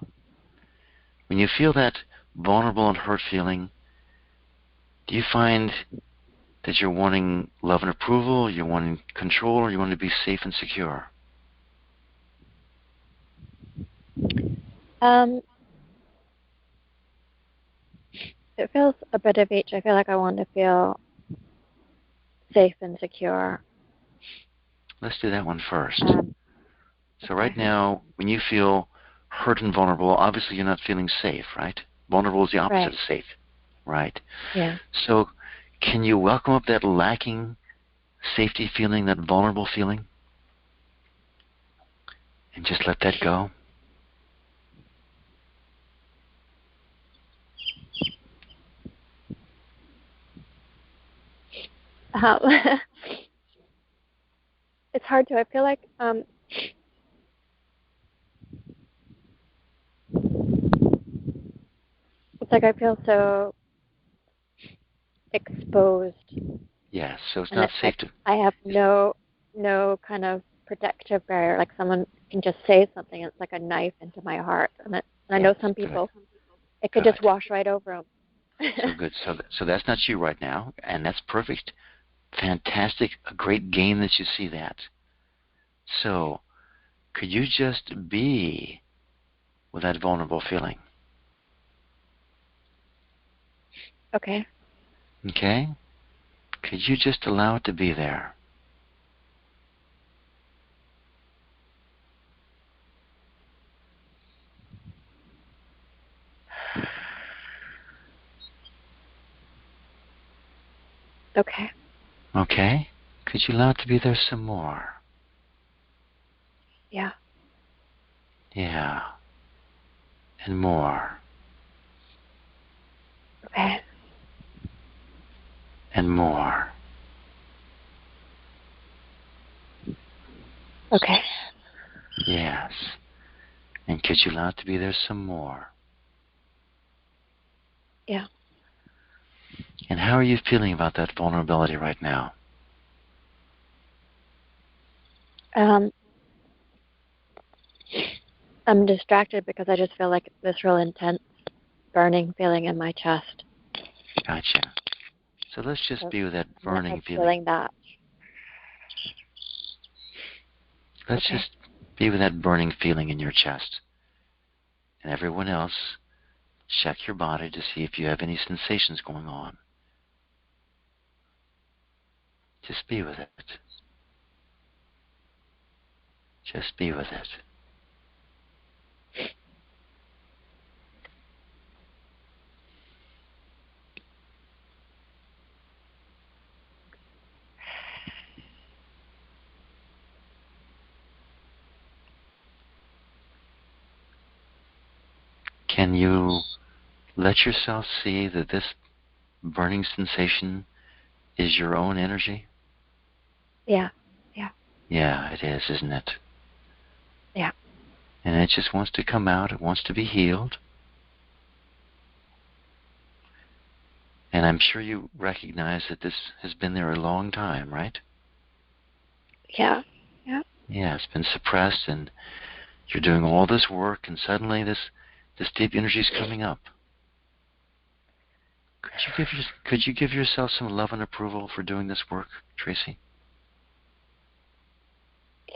Speaker 1: When you feel that vulnerable and hurt feeling, do you find that you're wanting love and approval, you're wanting control, or you want to be safe and secure?
Speaker 2: It feels a bit of each. I feel like I want to feel safe and secure.
Speaker 1: Let's do that one first. So right now, when you feel hurt and vulnerable, obviously you're not feeling safe, right? Vulnerable is the opposite of safe, right?
Speaker 2: Yeah.
Speaker 1: So can you welcome up that lacking safety feeling, that vulnerable feeling, and just let that go?
Speaker 2: It's hard to. I feel like it's like I feel so exposed.
Speaker 1: Yes, so it's not safe to...
Speaker 2: I have no kind of protective barrier. Like someone can just say something, it's like a knife into my heart. And I know some people, it could just wash right over them.
Speaker 1: So good. So that's not you right now, and that's perfect. Fantastic. A great gain that you see that. So could you just be with that vulnerable feeling?
Speaker 2: Okay.
Speaker 1: Okay? Could you just allow it to be there?
Speaker 2: Okay.
Speaker 1: Okay? Could you allow it to be there some more?
Speaker 2: Yeah.
Speaker 1: Yeah. And more.
Speaker 2: Okay.
Speaker 1: And more.
Speaker 2: Okay.
Speaker 1: Yes. And could you allow it to be there some more?
Speaker 2: Yeah.
Speaker 1: And how are you feeling about that vulnerability right now?
Speaker 2: Um, I'm distracted because I just feel like this real intense burning feeling in my chest.
Speaker 1: Gotcha. So let's just
Speaker 2: So
Speaker 1: be with that
Speaker 2: I'm
Speaker 1: burning feeling.
Speaker 2: feeling that.
Speaker 1: Let's
Speaker 2: Okay.
Speaker 1: just be with that burning feeling in your chest. And everyone else, check your body to see if you have any sensations going on. Just be with it. Just be with it. Can you let yourself see that this burning sensation is your own energy?
Speaker 2: Yeah. Yeah.
Speaker 1: Yeah, it is, isn't it?
Speaker 2: Yeah.
Speaker 1: And it just wants to come out. It wants to be healed. And I'm sure you recognize that this has been there a long time, right?
Speaker 2: Yeah. Yeah.
Speaker 1: Yeah, it's been suppressed, and you're doing all this work, and suddenly this deep energy is coming up. Could you give yourself some love and approval for doing this work, Tracy?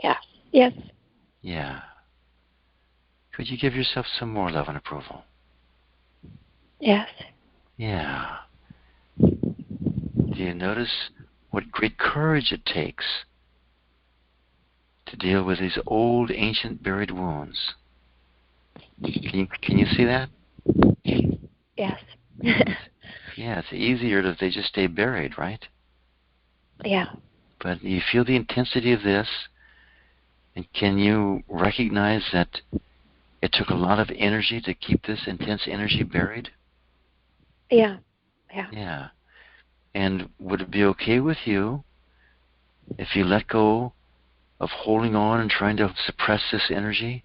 Speaker 2: Yeah. Yes.
Speaker 1: Yeah. Could you give yourself some more love and approval?
Speaker 2: Yes.
Speaker 1: Yeah. Do you notice what great courage it takes to deal with these old, ancient, buried wounds? Can you see that?
Speaker 2: Yes.
Speaker 1: Yeah, it's easier if they just stay buried, right?
Speaker 2: Yeah.
Speaker 1: But you feel the intensity of this, and can you recognize that it took a lot of energy to keep this intense energy buried?
Speaker 2: Yeah. Yeah.
Speaker 1: Yeah. And would it be okay with you if you let go of holding on and trying to suppress this energy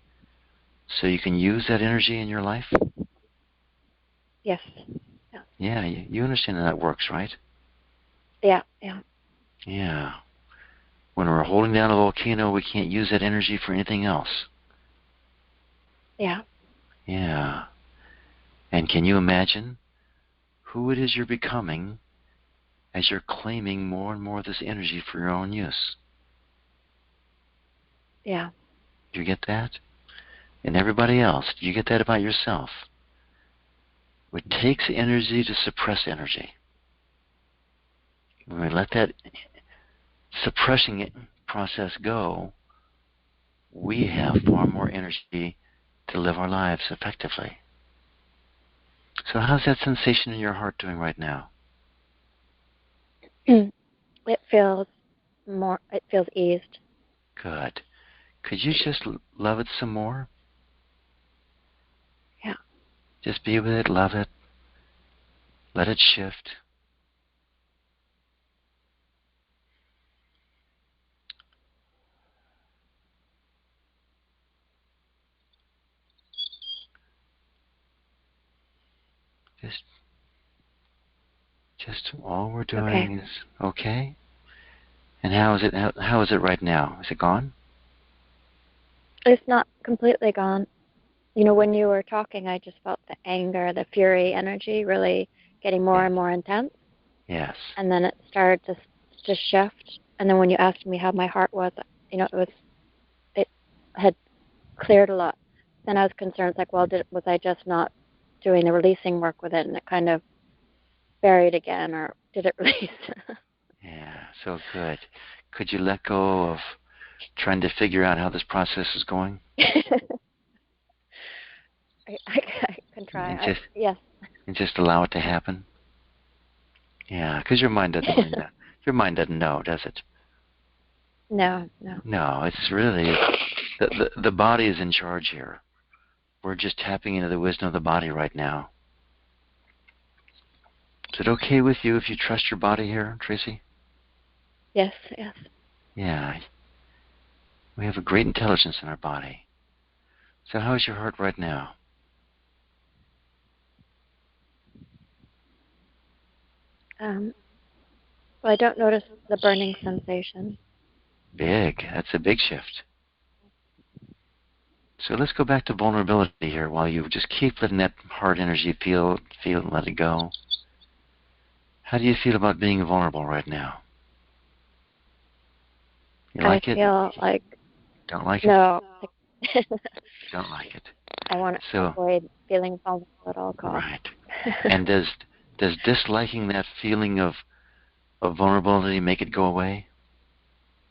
Speaker 1: so you can use that energy in your life?
Speaker 2: Yes. Yeah.
Speaker 1: Yeah, you understand how that works, right?
Speaker 2: Yeah. Yeah.
Speaker 1: Yeah. When we're holding down a volcano, we can't use that energy for anything else.
Speaker 2: Yeah.
Speaker 1: Yeah. And can you imagine who it is you're becoming as you're claiming more and more of this energy for your own use?
Speaker 2: Yeah.
Speaker 1: Do you get that? And everybody else, do you get that about yourself? It takes energy to suppress energy. When we let that suppressing process go, we have far more energy to live our lives effectively. So how's that sensation in your heart doing right now?
Speaker 2: It feels more. It feels eased.
Speaker 1: Good. Could you just love it some more?
Speaker 2: Yeah.
Speaker 1: Just be with it, love it, let it shift. Just all we're
Speaker 2: Okay.
Speaker 1: doing is okay. And how is it right now? Is it gone?
Speaker 2: It's not completely gone. You know, when you were talking, I just felt the anger, the fury energy really getting more
Speaker 1: Yes.
Speaker 2: and more intense.
Speaker 1: Yes.
Speaker 2: And then it started to shift. And then when you asked me how my heart was, you know, it had cleared a lot. Then I was concerned, like, well, was I just not doing the releasing work with it, and it kind of buried again, or did it release?
Speaker 1: Yeah, so good. Could you let go of trying to figure out how this process is going
Speaker 2: I can try.
Speaker 1: and just
Speaker 2: Yes.
Speaker 1: allow it to happen? Yeah, because your mind doesn't really know. Your mind doesn't know, does it?
Speaker 2: No, no.
Speaker 1: No, it's really the body is in charge here. We're just tapping into the wisdom of the body right now. Is it okay with you if you trust your body here, Tracy?
Speaker 2: Yes, yes.
Speaker 1: Yeah, we have a great intelligence in our body. So how is your heart right now?
Speaker 2: Well, I don't notice the burning sensation.
Speaker 1: Big. That's a big shift. So let's go back to vulnerability here while you just keep letting that heart energy feel and let it go. How do you feel about being vulnerable right now? You like it?
Speaker 2: I feel like
Speaker 1: Don't like it?
Speaker 2: no.
Speaker 1: Don't like it.
Speaker 2: I want to avoid feeling vulnerable at all costs.
Speaker 1: Right. And does disliking that feeling of vulnerability make it go away?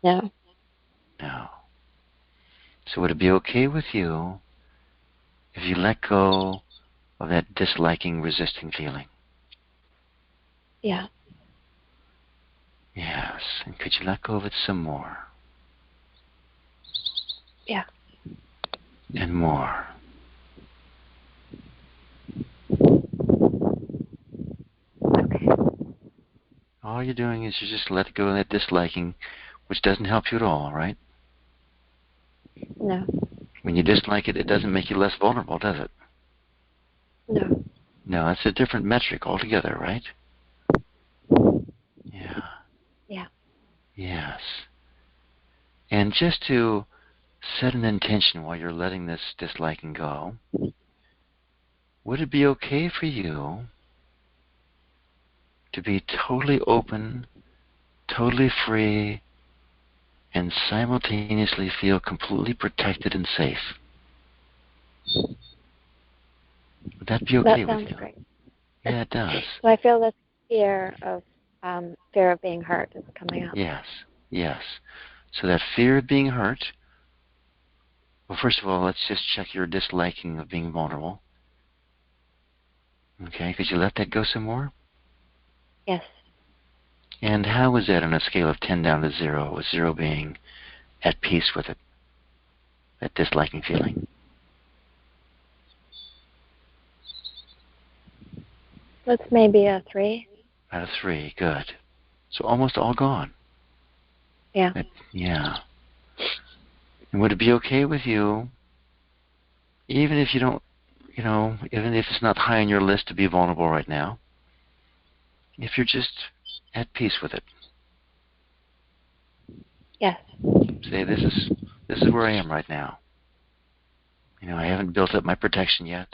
Speaker 2: No.
Speaker 1: No. So would it be okay with you if you let go of that disliking, resisting feeling?
Speaker 2: Yeah.
Speaker 1: Yes. And could you let go of it some more?
Speaker 2: Yeah.
Speaker 1: And more.
Speaker 2: Okay.
Speaker 1: All you're doing is you just let go of that disliking, which doesn't help you at all, right?
Speaker 2: No.
Speaker 1: When you dislike it, it doesn't make you less vulnerable, does it?
Speaker 2: No.
Speaker 1: No, it's a different metric altogether, right? Yeah.
Speaker 2: Yeah.
Speaker 1: Yes. And just to set an intention while you're letting this disliking go, would it be okay for you to be totally open, totally free, and simultaneously feel completely protected and safe? Would that be okay with you?
Speaker 2: That sounds great.
Speaker 1: Yeah, it does.
Speaker 2: So I feel this fear of being hurt is coming up.
Speaker 1: Yes, yes. So that fear of being hurt, well, first of all, let's just check your disliking of being vulnerable. Okay, could you let that go some more?
Speaker 2: Yes.
Speaker 1: And how was that on a scale of 10 down to 0, with 0 being at peace with it, that disliking feeling?
Speaker 2: That's maybe a 3.
Speaker 1: Out of 3, good. So almost all gone.
Speaker 2: Yeah.
Speaker 1: Yeah. And would it be okay with you, even if you don't, even if it's not high on your list to be vulnerable right now, if you're just at peace with it?
Speaker 2: Yes.
Speaker 1: Say, this is where I am right now. I haven't built up my protection yet.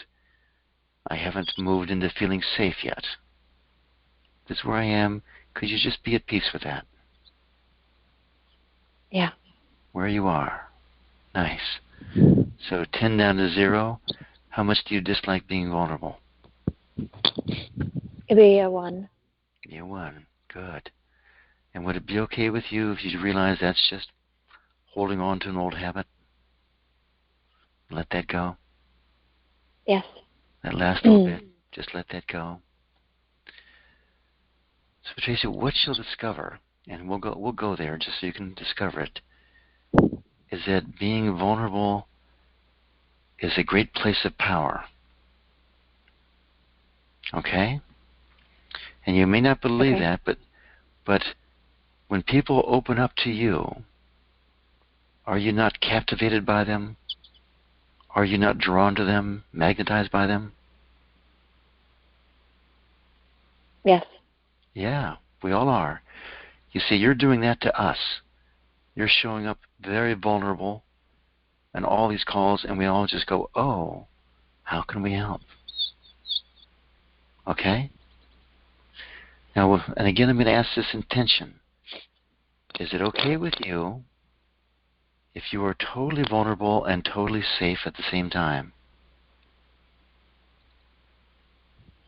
Speaker 1: I haven't moved into feeling safe yet. This is where I am. Could you just be at peace with that?
Speaker 2: Yeah.
Speaker 1: Where you are. Nice. So 10 down to 0, how much do you dislike being vulnerable?
Speaker 2: It'd be a 1.
Speaker 1: Be a 1. Good. And would it be okay with you if you realize that's just holding on to an old habit? Let that go?
Speaker 2: Yes.
Speaker 1: That last little bit, just let that go. So Tracy, what you'll discover, and we'll go there just so you can discover it, is that being vulnerable is a great place of power. Okay? And you may not believe that, but when people open up to you, are you not captivated by them? Are you not drawn to them, magnetized by them?
Speaker 2: Yes.
Speaker 1: Yeah, we all are. You see, you're doing that to us. You're showing up very vulnerable and all these calls, and we all just go, oh, how can we help? Okay? Now, and again, I'm going to ask this intention. Is it okay with you if you are totally vulnerable and totally safe at the same time?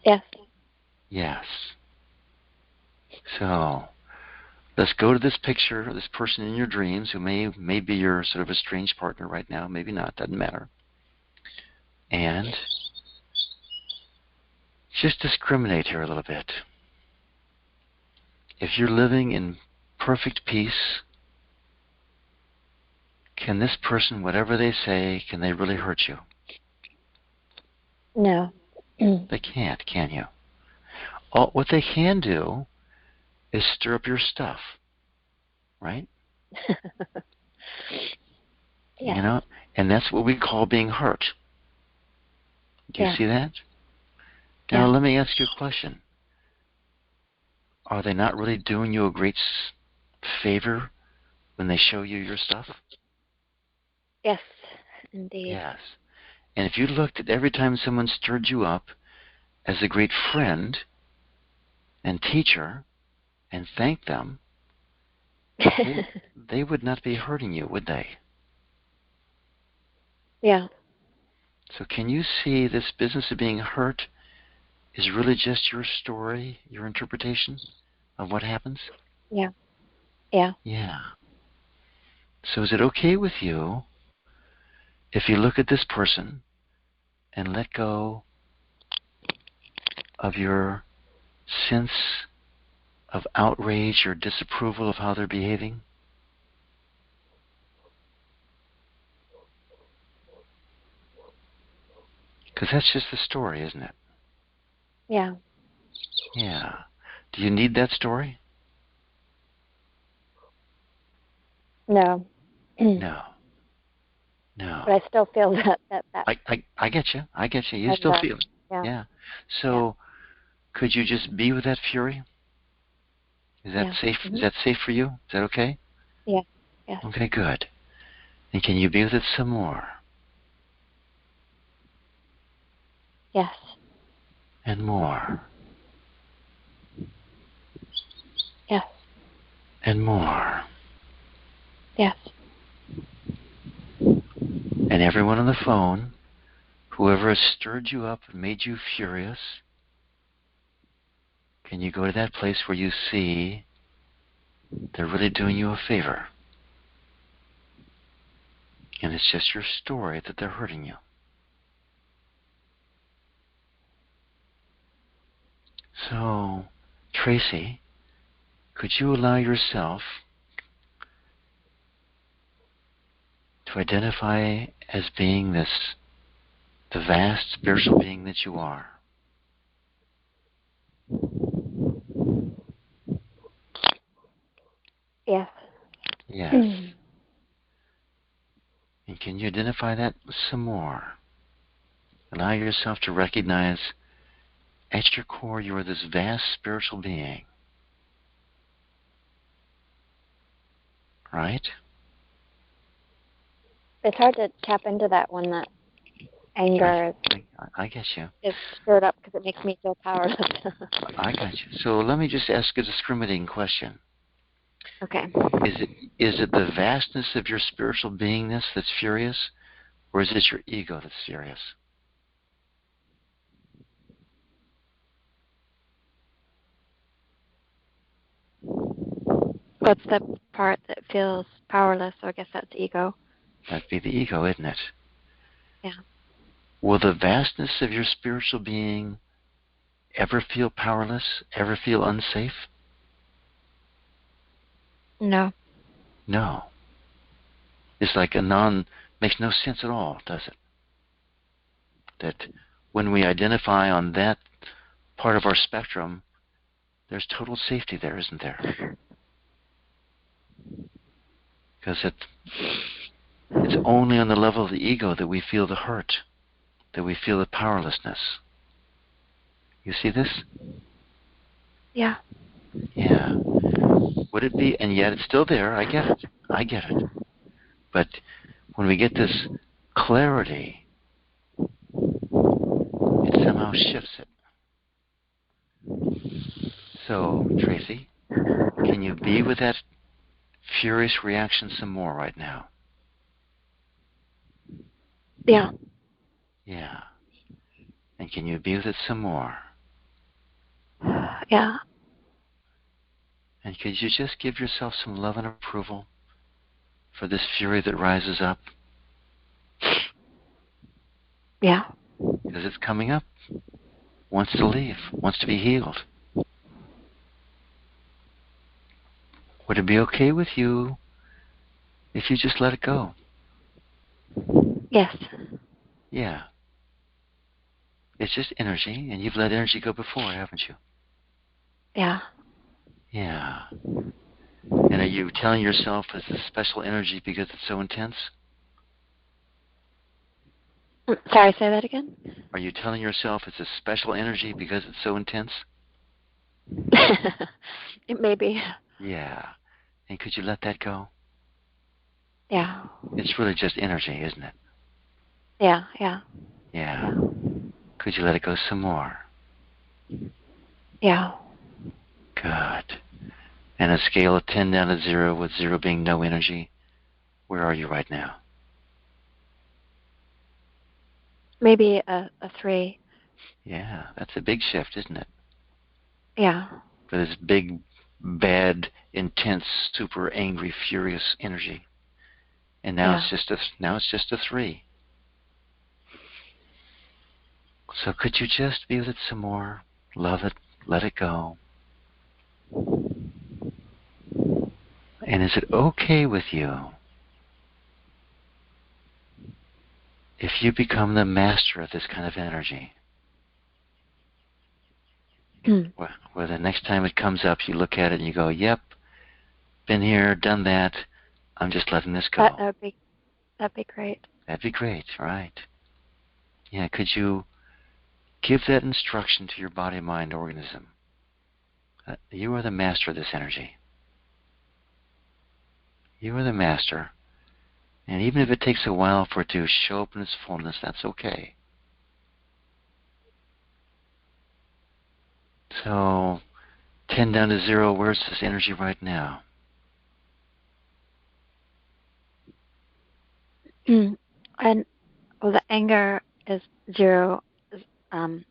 Speaker 2: Yes.
Speaker 1: Yes. So, let's go to this picture, this person in your dreams who may be your sort of estranged partner right now, maybe not, doesn't matter. And just discriminate here a little bit. If you're living in perfect peace, can this person, whatever they say, can they really hurt you?
Speaker 2: No.
Speaker 1: They can't, can you? What they can do is stir up your stuff, right?
Speaker 2: Yes.
Speaker 1: And that's what we call being hurt. Do you see that? Now, let me ask you a question. Are they not really doing you a great favor when they show you your stuff?
Speaker 2: Yes, indeed.
Speaker 1: Yes. And if you looked at every time someone stirred you up as a great friend and teacher and thanked them, they would not be hurting you, would they?
Speaker 2: Yeah.
Speaker 1: So can you see this business of being hurt is really just your story, your interpretation of what happens?
Speaker 2: Yeah. Yeah.
Speaker 1: Yeah. So is it okay with you if you look at this person and let go of your sense of outrage or disapproval of how they're behaving? Because that's just the story, isn't it?
Speaker 2: Yeah.
Speaker 1: Yeah. Do you need that story?
Speaker 2: No.
Speaker 1: No. No.
Speaker 2: But I still feel that.
Speaker 1: I get you. I get you. You
Speaker 2: And,
Speaker 1: still feel it.
Speaker 2: yeah.
Speaker 1: Yeah. So could you just be with that fury? Is that safe?
Speaker 2: Mm-hmm.
Speaker 1: Is that safe for you? Is that okay?
Speaker 2: Yeah. Yes.
Speaker 1: Okay, good. And can you be with it some more?
Speaker 2: Yes.
Speaker 1: And more.
Speaker 2: Yes.
Speaker 1: And more.
Speaker 2: Yes.
Speaker 1: And everyone on the phone, whoever has stirred you up and made you furious, can you go to that place where you see they're really doing you a favor? And it's just your story that they're hurting you. So, Tracy, could you allow yourself to identify as being the vast spiritual being that you are?
Speaker 2: Yes.
Speaker 1: Yes. And can you identify that some more? Allow yourself to recognize at your core you are this vast spiritual being. Right?
Speaker 2: It's hard to tap into that when that anger
Speaker 1: I get you.
Speaker 2: is stirred up because it makes me feel powerless.
Speaker 1: I got you. So let me just ask a discriminating question.
Speaker 2: Okay.
Speaker 1: Is it the vastness of your spiritual beingness that's furious, or is it your ego that's furious?
Speaker 2: What's the part that feels powerless? So I guess that's ego.
Speaker 1: That'd be the ego, isn't it?
Speaker 2: Yeah.
Speaker 1: Will the vastness of your spiritual being ever feel powerless, ever feel unsafe?
Speaker 2: No.
Speaker 1: No. It's like makes no sense at all, does it? That when we identify on that part of our spectrum, there's total safety there, isn't there? Because it's only on the level of the ego that we feel the hurt, that we feel the powerlessness. You see this?
Speaker 2: Yeah.
Speaker 1: Yeah. Would it be, and yet it's still there, I get it. I get it. But when we get this clarity, it somehow shifts it. So, Tracy, can you be with that furious reaction some more right now?
Speaker 2: Yeah.
Speaker 1: Yeah. And can you be with it some more?
Speaker 2: Yeah.
Speaker 1: And could you just give yourself some love and approval for this fury that rises up?
Speaker 2: Yeah.
Speaker 1: Because it's coming up, wants to leave, wants to be healed. Would it be okay with you if you just let it go?
Speaker 2: Yes.
Speaker 1: Yeah. It's just energy, and you've let energy go before, haven't you?
Speaker 2: Yeah.
Speaker 1: Yeah. And are you telling yourself it's a special energy because it's so intense?
Speaker 2: Sorry, say that again?
Speaker 1: Are you telling yourself it's a special energy because it's so intense?
Speaker 2: It may be.
Speaker 1: Yeah. And could you let that go?
Speaker 2: Yeah.
Speaker 1: It's really just energy, isn't it?
Speaker 2: Yeah. Yeah.
Speaker 1: Yeah.
Speaker 2: Yeah.
Speaker 1: Could you let it go some more?
Speaker 2: Yeah.
Speaker 1: Good. And a scale of 10 down to 0, with 0 being no energy, where are you right now?
Speaker 2: Maybe a 3.
Speaker 1: Yeah, that's a big shift, isn't it?
Speaker 2: Yeah.
Speaker 1: For this big, bad, intense, super angry, furious energy. And now
Speaker 2: Yeah.
Speaker 1: it's just a 3. So could you just be with it some more? Love it, let it go. And is it okay with you if you become the master of this kind of energy? Where the next time it comes up, you look at it and you go, yep, been here, done that. I'm just letting this go.
Speaker 2: That'd be great.
Speaker 1: That'd be great, right? Yeah, could you give that instruction to your body, mind, organism? You are the master of this energy. You are the master. And even if it takes a while for it to show up in its fullness, that's okay. So, 10 down to 0, where's this energy right now?
Speaker 2: And well, the anger is 0. Um,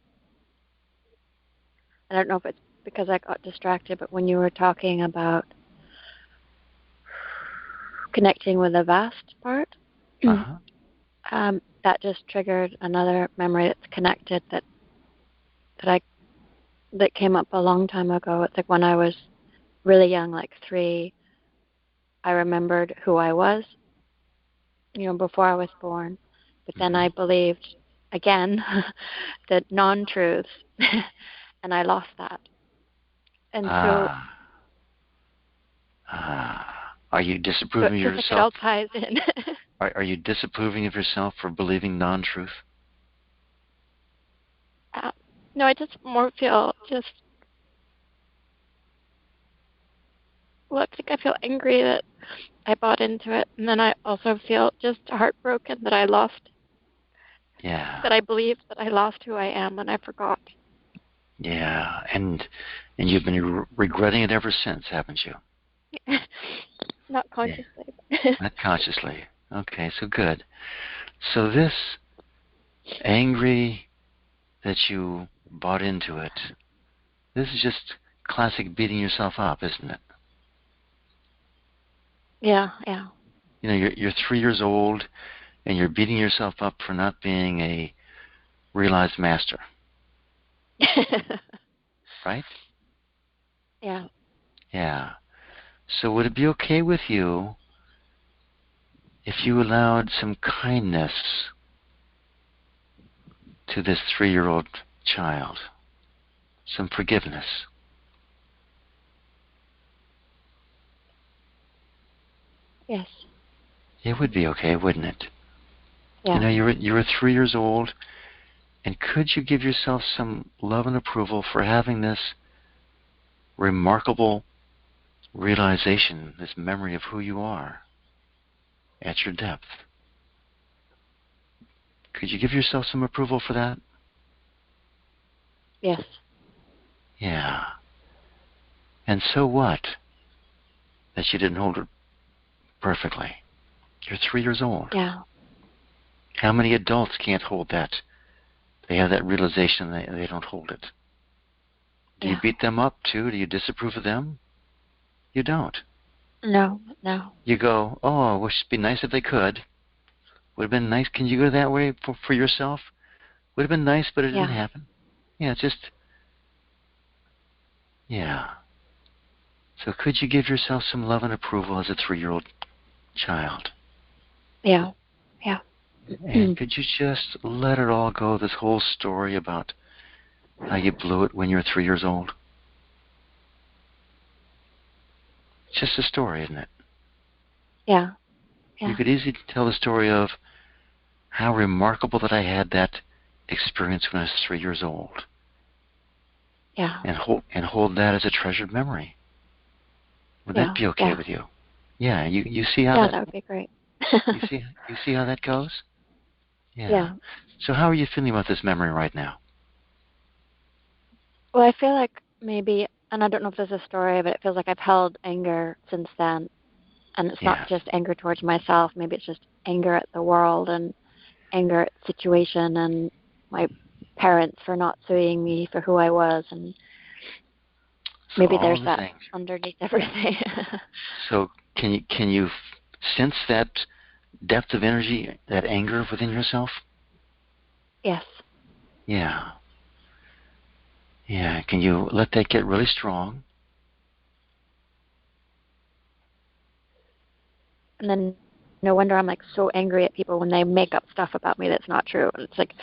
Speaker 2: I don't know if it's because I got distracted, but when you were talking about connecting with the vast part,
Speaker 1: Uh-huh.
Speaker 2: that just triggered another memory that's connected that I that came up a long time ago. It's like when I was really young, like 3, I remembered who I was, before I was born. But then I believed again the non-truths, and I lost that. And so,
Speaker 1: Are you
Speaker 2: so
Speaker 1: disapproving
Speaker 2: it
Speaker 1: of
Speaker 2: feels like it
Speaker 1: yourself?
Speaker 2: all ties in.
Speaker 1: Are you disapproving of yourself for believing non-truth?
Speaker 2: uh, no, I just more feel just, well, I think I feel angry that I bought into it. And then I also feel just heartbroken that I lost,
Speaker 1: Yeah.
Speaker 2: that I believed that I lost who I am and I forgot.
Speaker 1: Yeah. And you've been regretting it ever since, haven't you?
Speaker 2: Not
Speaker 1: Yeah.
Speaker 2: consciously.
Speaker 1: Not consciously. Okay, so good. So this angry that you bought into it, this is just classic beating yourself up, isn't it?
Speaker 2: Yeah, yeah.
Speaker 1: You're 3 years old and you're beating yourself up for not being a realized master, right?
Speaker 2: Yeah.
Speaker 1: Yeah. So would it be okay with you if you allowed some kindness to this 3-year-old child? Some forgiveness?
Speaker 2: Yes.
Speaker 1: It would be okay, wouldn't it?
Speaker 2: Yeah.
Speaker 1: You were 3 years old, and could you give yourself some love and approval for having this remarkable realization, this memory of who you are at your depth? Could you give yourself some approval for that?
Speaker 2: Yes.
Speaker 1: Yeah. And so what that you didn't hold it perfectly? You're 3 years old.
Speaker 2: Yeah.
Speaker 1: How many adults can't hold that? They have that realization, they don't hold it. Do you
Speaker 2: Yeah.
Speaker 1: beat them up too? Do you disapprove of them? You don't.
Speaker 2: No, no.
Speaker 1: You go, oh, well, it'd be nice if they could. Would have been nice. Can you go that way for yourself? Would have been nice, but it didn't
Speaker 2: Yeah.
Speaker 1: happen. Yeah, it's just, yeah. So could you give yourself some love and approval as a 3-year-old child?
Speaker 2: Yeah. Yeah.
Speaker 1: And could you just let it all go, this whole story about how you blew it when you were 3 years old? It's just a story, isn't it?
Speaker 2: Yeah.
Speaker 1: You
Speaker 2: Yeah.
Speaker 1: could easily tell the story of how remarkable that I had that experience when I was 3 years old,
Speaker 2: Yeah.
Speaker 1: and hold that as a treasured memory. Would that
Speaker 2: Yeah.
Speaker 1: be okay
Speaker 2: Yeah.
Speaker 1: with you? Yeah, you see how
Speaker 2: Yeah,
Speaker 1: that
Speaker 2: that would be great.
Speaker 1: You see how that goes? Yeah.
Speaker 2: Yeah.
Speaker 1: So how are you feeling about this memory right now?
Speaker 2: Well, I feel like maybe, and I don't know if there's a story, but it feels like I've held anger since then. And it's not
Speaker 1: Yes.
Speaker 2: just anger towards myself. Maybe it's just anger at the world and anger at the situation and my parents for not seeing me for who I was. And
Speaker 1: So
Speaker 2: maybe
Speaker 1: all
Speaker 2: there's
Speaker 1: this
Speaker 2: that
Speaker 1: anger.
Speaker 2: underneath everything.
Speaker 1: So can you sense that depth of energy, that anger within yourself?
Speaker 2: Yes.
Speaker 1: Yeah. Yeah. Can you let that get really strong?
Speaker 2: And then no wonder I'm like so angry at people when they make up stuff about me that's not true. And it's like,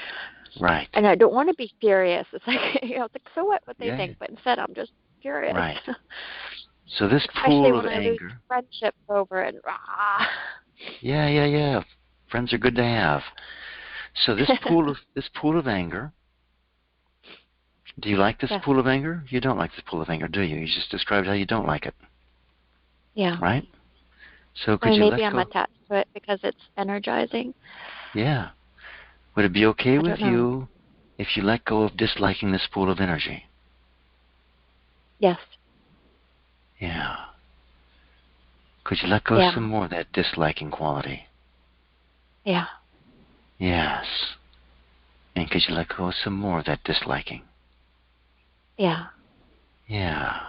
Speaker 1: Right.
Speaker 2: and I don't want to be furious. It's like, it's like, so what they
Speaker 1: Yeah.
Speaker 2: think? But instead I'm just furious.
Speaker 1: Right. So this
Speaker 2: Especially
Speaker 1: pool of
Speaker 2: when I lose
Speaker 1: anger.
Speaker 2: friendships over it.
Speaker 1: Yeah, yeah, yeah. Friends are good to have. So this pool of anger. Do you like this
Speaker 2: Yes.
Speaker 1: pool of anger? You don't like this pool of anger, do you? You just described how you don't like it,
Speaker 2: Yeah.
Speaker 1: right? So
Speaker 2: I
Speaker 1: could
Speaker 2: mean,
Speaker 1: you
Speaker 2: maybe
Speaker 1: let
Speaker 2: I'm
Speaker 1: go?
Speaker 2: attached to it because it's energizing.
Speaker 1: Yeah. Would it be okay
Speaker 2: I don't
Speaker 1: with
Speaker 2: know.
Speaker 1: you if you let go of disliking this pool of energy?
Speaker 2: Yes.
Speaker 1: Yeah. Could you let go some
Speaker 2: Yeah.
Speaker 1: more of that disliking quality?
Speaker 2: Yeah.
Speaker 1: Yes. And could you let go some more of that disliking?
Speaker 2: Yeah.
Speaker 1: Yeah.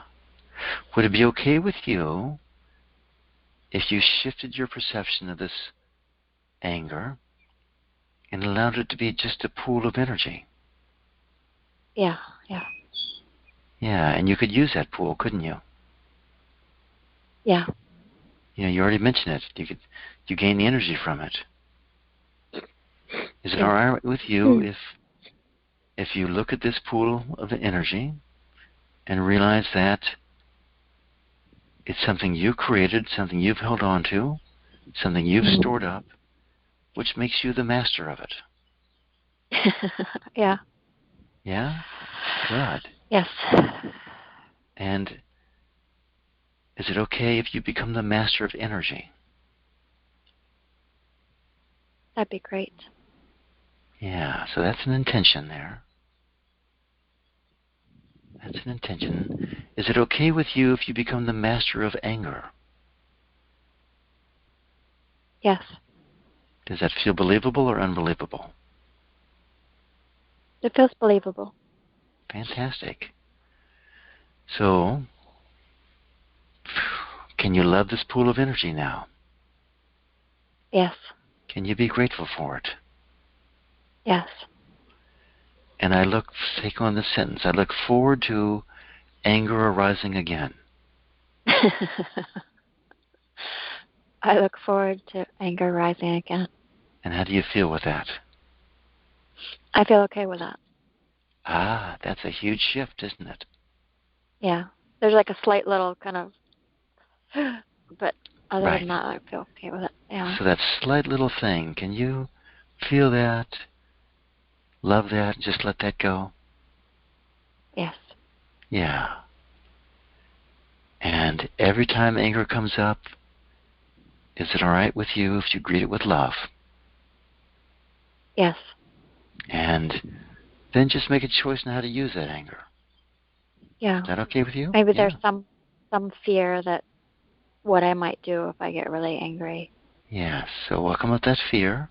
Speaker 1: Would it be okay with you if you shifted your perception of this anger and allowed it to be just a pool of energy?
Speaker 2: Yeah. Yeah.
Speaker 1: Yeah, and you could use that pool, couldn't you?
Speaker 2: Yeah.
Speaker 1: You know, you already mentioned it. You gain the energy from it. Is it
Speaker 2: Yes.
Speaker 1: all right with you if you look at this pool of energy and realize that it's something you created, something you've held on to, something you've stored up, which makes you the master of it?
Speaker 2: Yeah.
Speaker 1: Yeah? Good.
Speaker 2: Yes.
Speaker 1: And is it okay if you become the master of energy?
Speaker 2: That'd be great.
Speaker 1: Yeah, so that's an intention there. That's an intention. Is it okay with you if you become the master of anger?
Speaker 2: Yes.
Speaker 1: Does that feel believable or unbelievable?
Speaker 2: It feels believable.
Speaker 1: Fantastic. So, can you love this pool of energy now?
Speaker 2: Yes.
Speaker 1: Can you be grateful for it?
Speaker 2: Yes.
Speaker 1: And take on this sentence, I look forward to anger arising again.
Speaker 2: I look forward to anger rising again.
Speaker 1: And how do you feel with that?
Speaker 2: I feel okay with that.
Speaker 1: Ah, that's a huge shift, isn't it?
Speaker 2: Yeah. There's like a slight little kind of, but other
Speaker 1: Right.
Speaker 2: than that, I feel okay with it. Yeah.
Speaker 1: So that slight little thing, can you feel that, love that, just let that go?
Speaker 2: Yes.
Speaker 1: Yeah. And every time anger comes up, is it all right with you if you greet it with love?
Speaker 2: Yes.
Speaker 1: And then just make a choice on how to use that anger.
Speaker 2: Yeah.
Speaker 1: Is that okay with you?
Speaker 2: Maybe there's
Speaker 1: Yeah.
Speaker 2: some fear that what I might do if I get really angry.
Speaker 1: Yeah. So welcome with that fear.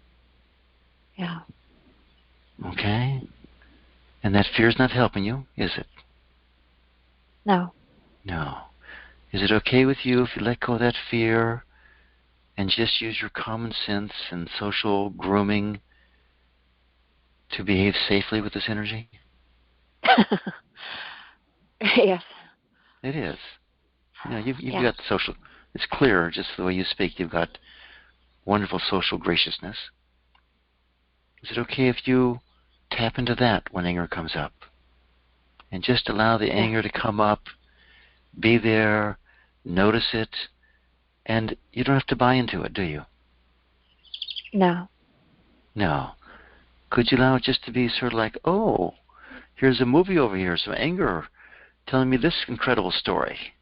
Speaker 2: Yeah.
Speaker 1: Okay? And that fear's not helping you, is it?
Speaker 2: No.
Speaker 1: No. Is it okay with you if you let go of that fear and just use your common sense and social grooming to behave safely with this energy?
Speaker 2: Yes.
Speaker 1: It is. You know, you've
Speaker 2: Yeah.
Speaker 1: got social. It's clear just the way you speak. You've got wonderful social graciousness. Is it okay if you tap into that when anger comes up and just allow the
Speaker 2: Yes.
Speaker 1: anger to come up, be there, notice it, and you don't have to buy into it, do you?
Speaker 2: No.
Speaker 1: No. Could you allow it just to be sort of like, oh, here's a movie over here, some anger telling me this incredible story,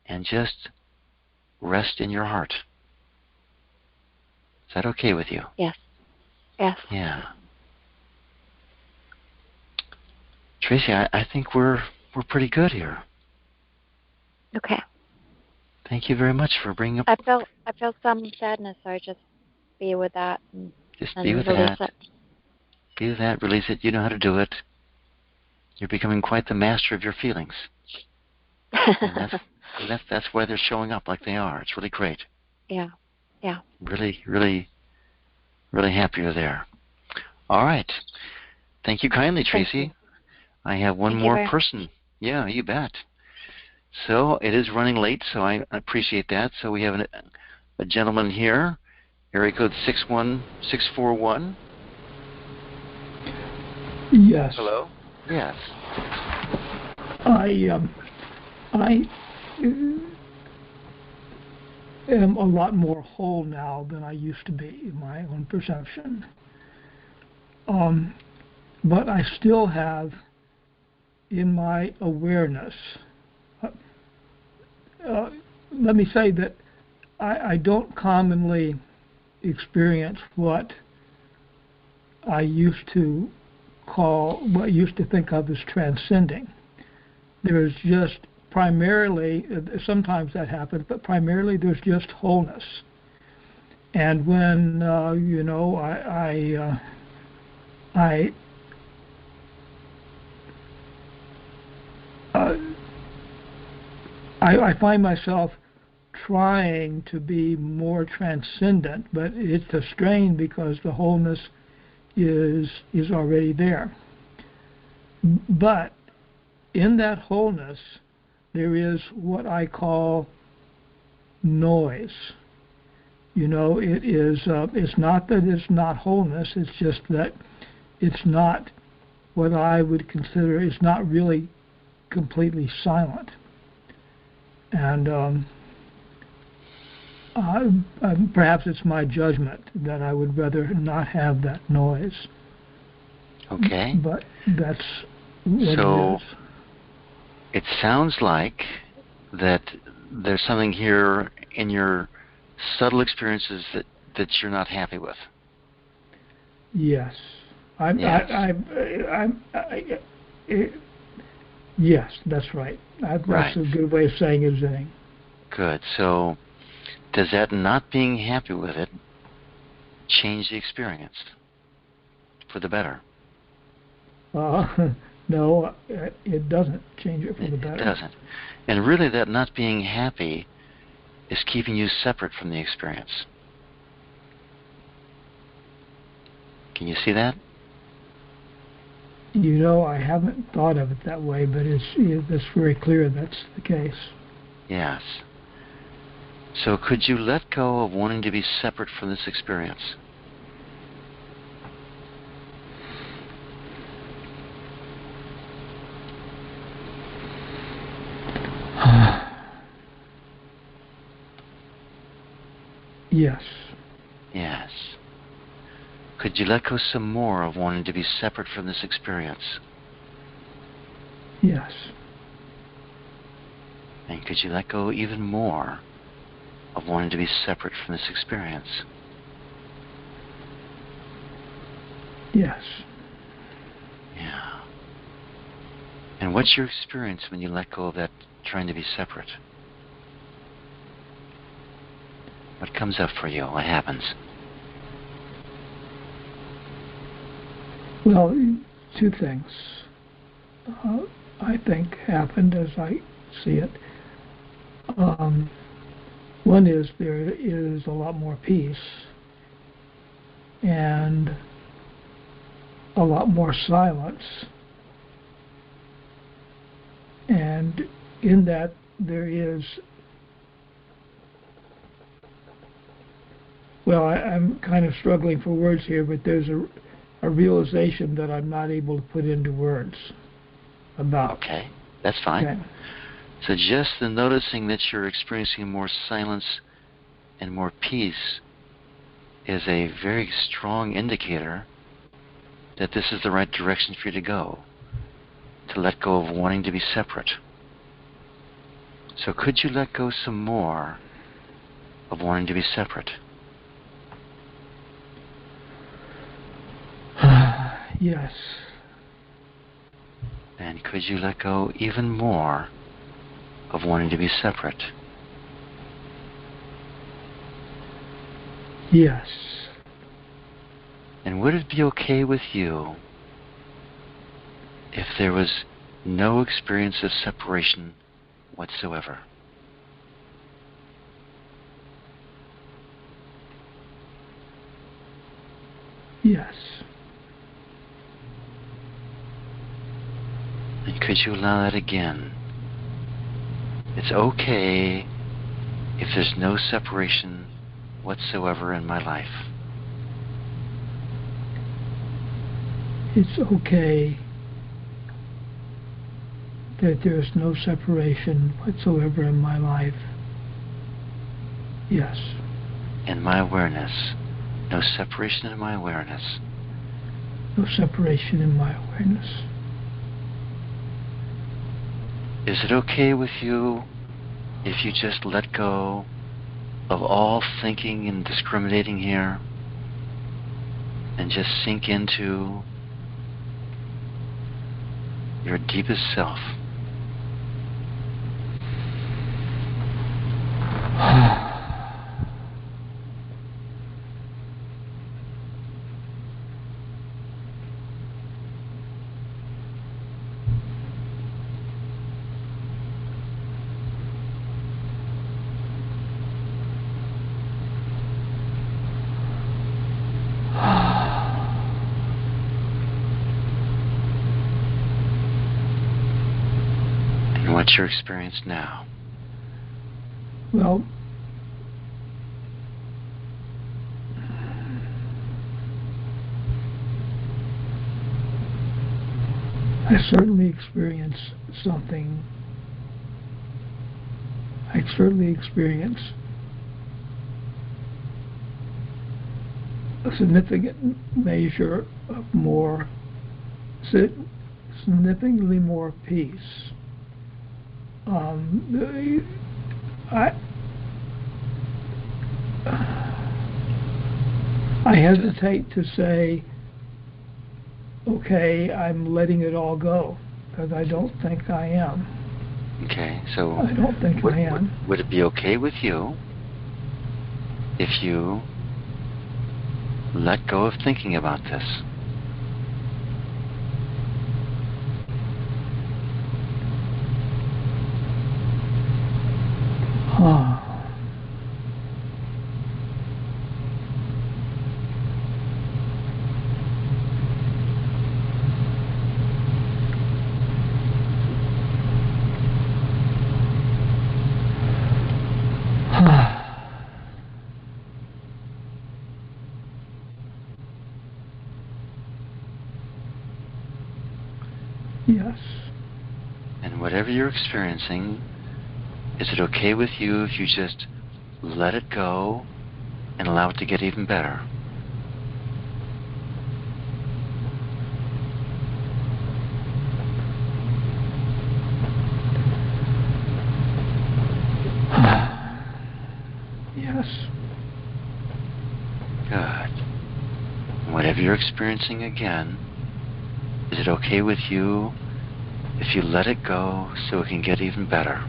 Speaker 1: and just rest in your heart. Is that okay with you?
Speaker 2: Yes. Yes.
Speaker 1: Yeah. Tracy, I think we're pretty good here.
Speaker 2: Okay.
Speaker 1: Thank you very much for bringing up.
Speaker 2: I felt some sadness, so I just be with that and
Speaker 1: Be with
Speaker 2: release
Speaker 1: that.
Speaker 2: it.
Speaker 1: Be with that. Release it. You know how to do it. You're becoming quite the master of your feelings. And that's why they're showing up like they are. It's really great.
Speaker 2: Yeah. Yeah.
Speaker 1: Really, really, really happy you're there. All right. Thank you kindly, Tracy.
Speaker 2: Thank you.
Speaker 1: I have one more person. Yeah, you bet. So it is running late, so I appreciate that. So we have a gentleman here, area code 61641.
Speaker 3: Yes.
Speaker 1: Hello? Yes.
Speaker 3: I am a lot more whole now than I used to be in my own perception. But I still have in my awareness, let me say that I don't commonly experience what I used to think of as transcending. There's just primarily, sometimes that happens, but primarily there's just wholeness. And when I find myself trying to be more transcendent, but it's a strain because the wholeness is already there. But in that wholeness, there is what I call noise. It is. It's not that it's not wholeness. It's just that it's not what I would consider. It's not really completely silent. And perhaps it's my judgment that I would rather not have that noise.
Speaker 1: Okay.
Speaker 3: But that's what it is.
Speaker 1: It sounds like that there's something here in your subtle experiences that you're not happy with.
Speaker 3: Yes. Yes, that's right. That's a good way of saying it, Zinning.
Speaker 1: Good. So does that not being happy with it change the experience for the better?
Speaker 3: No, it doesn't change it for the better.
Speaker 1: It doesn't. And really that not being happy is keeping you separate from the experience. Can you see that?
Speaker 3: I haven't thought of it that way, but it's very clear that's the case.
Speaker 1: Yes. So could you let go of wanting to be separate from this experience?
Speaker 3: Yes.
Speaker 1: Yes. Could you let go some more of wanting to be separate from this experience?
Speaker 3: Yes.
Speaker 1: And could you let go even more of wanting to be separate from this experience?
Speaker 3: Yes.
Speaker 1: Yeah. And what's your experience when you let go of that trying to be separate? What comes up for you? What happens?
Speaker 3: Well, two things I think happened as I see it. One is there is a lot more peace and a lot more silence. And in that there is, I'm kind of struggling for words here, but there's a realization that I'm not able to put into words about.
Speaker 1: Okay, that's fine.
Speaker 3: Okay.
Speaker 1: So just the noticing that you're experiencing more silence and more peace is a very strong indicator that this is the right direction for you to go, to let go of wanting to be separate. So could you let go some more of wanting to be separate?
Speaker 3: Yes.
Speaker 1: And could you let go even more of wanting to be separate?
Speaker 3: Yes.
Speaker 1: And would it be okay with you if there was no experience of separation whatsoever?
Speaker 3: Yes.
Speaker 1: And could you allow that again? It's okay if there's no separation whatsoever in my life.
Speaker 3: It's okay that there's no separation whatsoever in my life. Yes.
Speaker 1: In my awareness. No separation in my awareness.
Speaker 3: No separation in my awareness.
Speaker 1: Is it okay with you if you just let go of all thinking and discriminating here and just sink into your deepest self? And what's your experience now?
Speaker 3: Well, I certainly experience something. I certainly experience a significant measure of significantly more peace. I hesitate to say, okay, I'm letting it all go, because I don't think I am.
Speaker 1: Okay, so
Speaker 3: I don't think I am.
Speaker 1: Would it be okay with you if you let go of thinking about this?
Speaker 3: Yes.
Speaker 1: And whatever you're experiencing, is it okay with you if you just let it go and allow it to get even better?
Speaker 3: Yes.
Speaker 1: Good. And whatever you're experiencing again, is it okay with you if you let it go so it can get even better?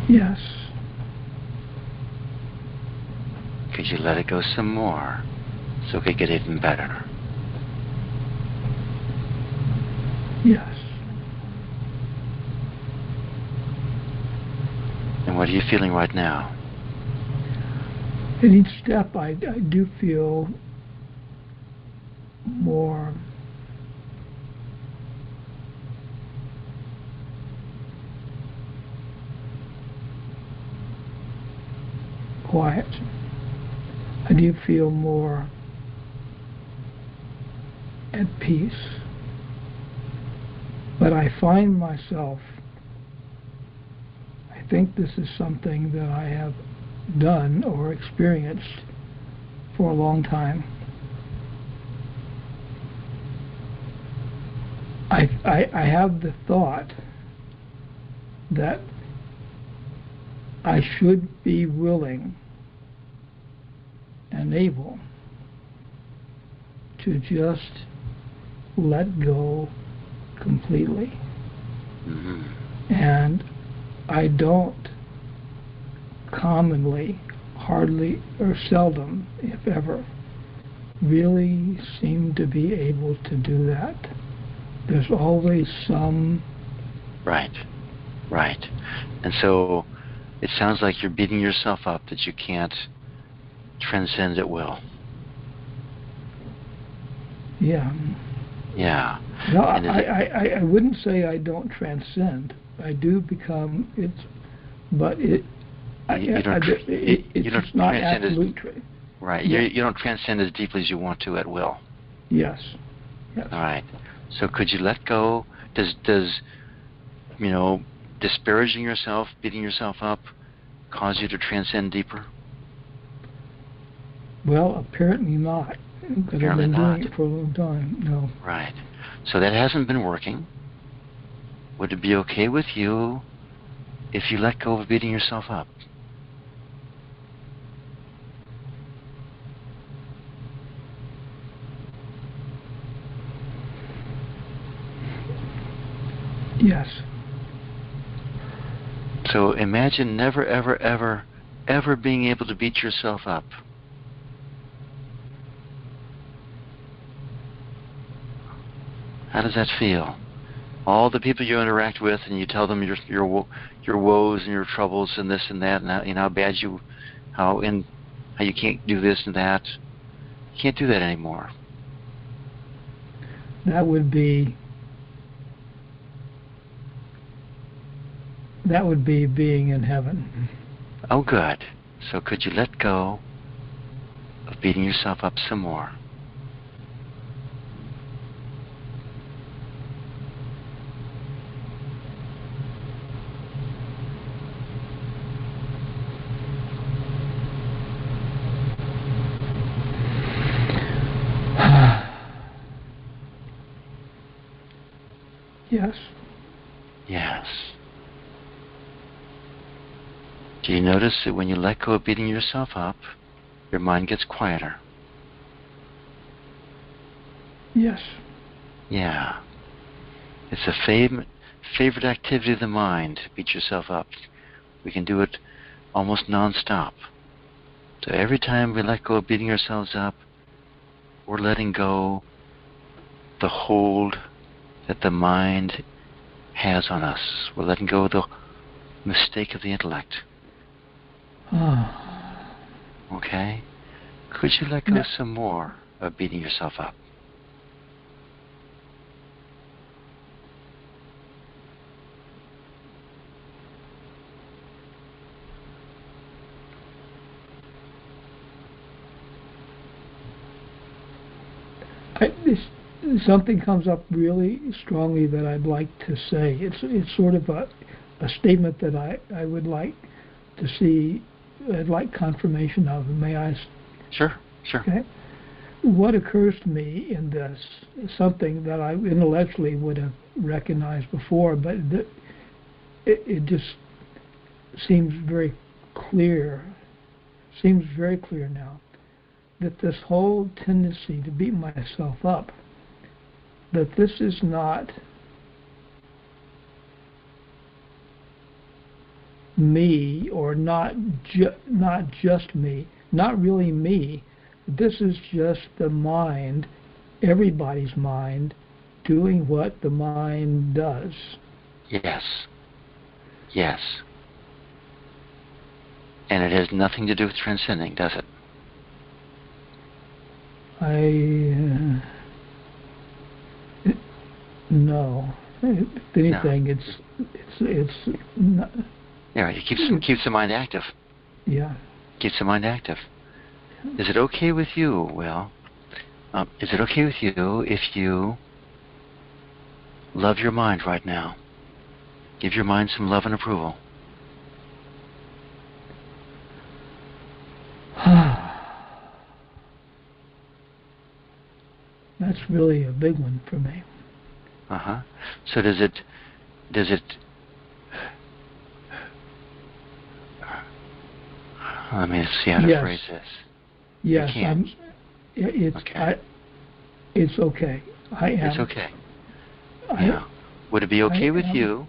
Speaker 3: Yes.
Speaker 1: Could you let it go some more so it could get even better?
Speaker 3: Yes.
Speaker 1: And what are you feeling right now?
Speaker 3: At each step, I do feel more quiet. I do feel more at peace. But I find myself, I think this is something that I have done or experienced for a long time. I have the thought that I should be willing and able to just let go completely.
Speaker 1: Mm-hmm.
Speaker 3: And I don't commonly, hardly or seldom, if ever, really seem to be able to do that. There's always some...
Speaker 1: Right. And so it sounds like you're beating yourself up that you can't transcend at will.
Speaker 3: Yeah.
Speaker 1: Yeah.
Speaker 3: No, I wouldn't say I don't transcend. I do become it's just not absolute.
Speaker 1: Right.
Speaker 3: Yeah.
Speaker 1: You don't transcend as deeply as you want to at will.
Speaker 3: Yes.
Speaker 1: All right. So could you let go? Does disparaging yourself, beating yourself up, cause you to transcend deeper?
Speaker 3: Well, apparently not. Because I've been doing it for a long time. No.
Speaker 1: Right. So that hasn't been working. Would it be okay with you if you let go of beating yourself up?
Speaker 3: Yes.
Speaker 1: So imagine never, ever, ever, ever being able to beat yourself up. How does that feel? All the people you interact with, and you tell them your woes and your troubles and this and that, and how bad how you can't do this and that. You can't do that anymore.
Speaker 3: That would be being in heaven.
Speaker 1: Oh, good. So could you let go of beating yourself up some more?
Speaker 3: Yes.
Speaker 1: Yes. Do you notice that when you let go of beating yourself up, your mind gets quieter?
Speaker 3: Yes.
Speaker 1: Yeah. It's a favorite activity of the mind, beat yourself up. We can do it almost non-stop. So every time we let go of beating ourselves up, we're letting go the hold that the mind has on us. We're letting go of the mistake of the intellect. Okay? Could you let go some more of beating yourself up?
Speaker 3: Something comes up really strongly that I'd like to say. It's sort of a statement that I would like to see. I'd like confirmation of. May I?
Speaker 1: Sure.
Speaker 3: Okay. What occurs to me in this is something that I intellectually would have recognized before, but it just seems very clear. Seems very clear now that this whole tendency to beat myself up, that this is not me, or not just me, not really me. This is just the mind, everybody's mind, doing what the mind does.
Speaker 1: Yes. And it has nothing to do with transcending, does it?
Speaker 3: No. If anything, it's not.
Speaker 1: Yeah, it keeps the mind active.
Speaker 3: Yeah.
Speaker 1: Keeps the mind active. Is it okay with you? Well, is it okay with you if you love your mind right now? Give your mind some love and approval.
Speaker 3: That's really a big one for me.
Speaker 1: So does it let me see how to phrase this.
Speaker 3: Yes,
Speaker 1: you can't.
Speaker 3: it's
Speaker 1: okay.
Speaker 3: It's okay. I am.
Speaker 1: It's okay. Yeah. Would it be okay with you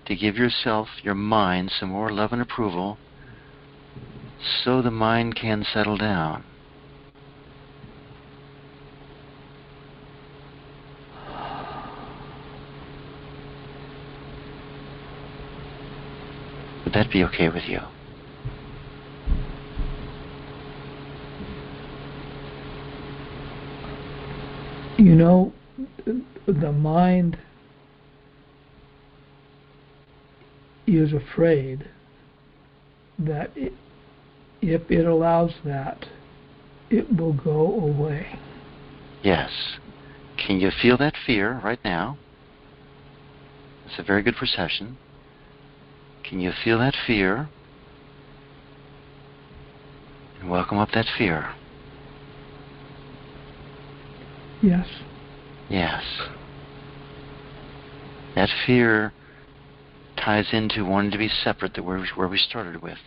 Speaker 1: to give yourself, your mind, some more love and approval so the mind can settle down? Would that be okay with you?
Speaker 3: You know, the mind is afraid that if it allows that, it will go away.
Speaker 1: Yes. Can you feel that fear right now? It's a very good perception. Can you feel that fear? And welcome up that fear.
Speaker 3: Yes.
Speaker 1: Yes. That fear ties into wanting to be separate, where we started with.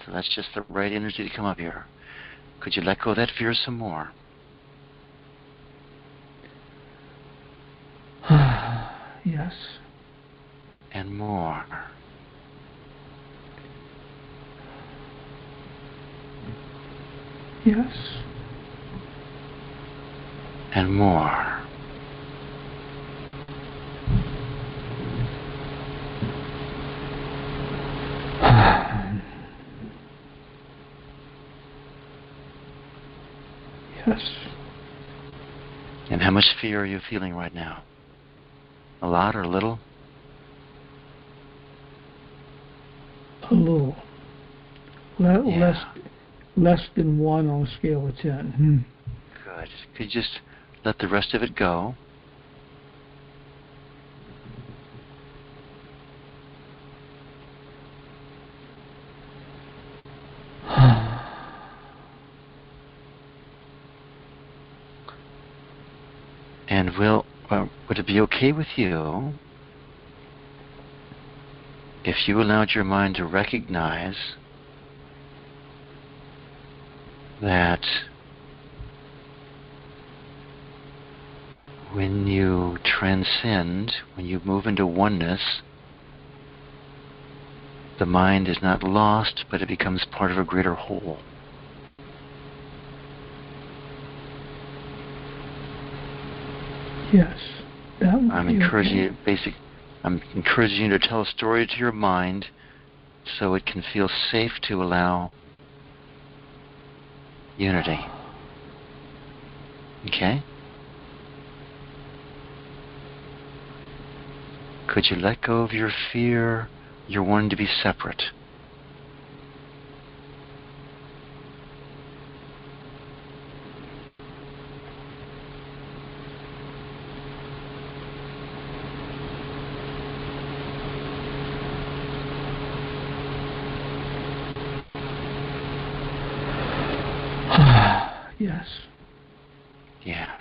Speaker 1: So that's just the right energy to come up here. Could you let go of that fear some more?
Speaker 3: Yes.
Speaker 1: And more.
Speaker 3: Yes.
Speaker 1: And more.
Speaker 3: Yes.
Speaker 1: And how much fear are you feeling right now? A lot or a little?
Speaker 3: A little. Less than 1 on a scale of 10.
Speaker 1: Good. Could you just let the rest of it go? And would it be okay with you if you allowed your mind to recognize that when you transcend, when you move into oneness, the mind is not lost, but it becomes part of a greater whole?
Speaker 3: Yes.
Speaker 1: I'm encouraging you to tell a story to your mind so it can feel safe to allow unity. Okay? Could you let go of your fear, your wanting to be separate?
Speaker 3: Yes.
Speaker 1: Yes.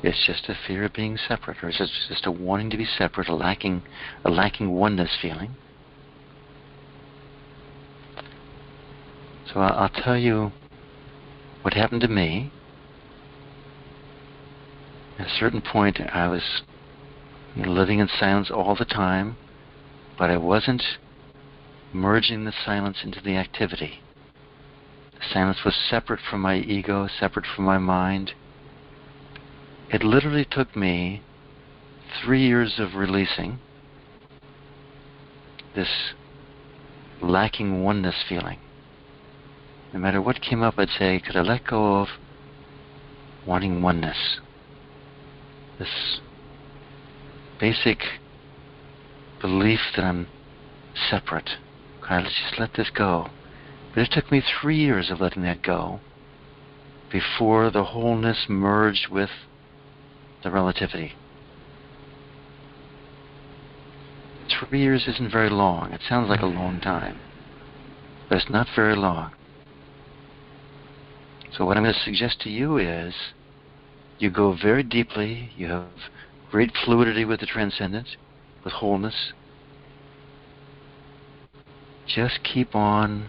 Speaker 1: It's just a fear of being separate, or it's just a wanting to be separate, a lacking oneness feeling. So I'll tell you what happened to me. At a certain point, I was living in silence all the time, but I wasn't merging the silence into the activity. The silence was separate from my ego, separate from my mind. It literally took me 3 years of releasing this lacking oneness feeling. No matter what came up, I'd say, could I let go of wanting oneness? This basic belief that I'm separate. Could I just let this go? But it took me 3 years of letting that go before the wholeness merged with the relativity. 3 years isn't very long. It sounds like a long time, but it's not very long. So what I'm going to suggest to you is you go very deeply, you have great fluidity with the transcendent, with wholeness. Just keep on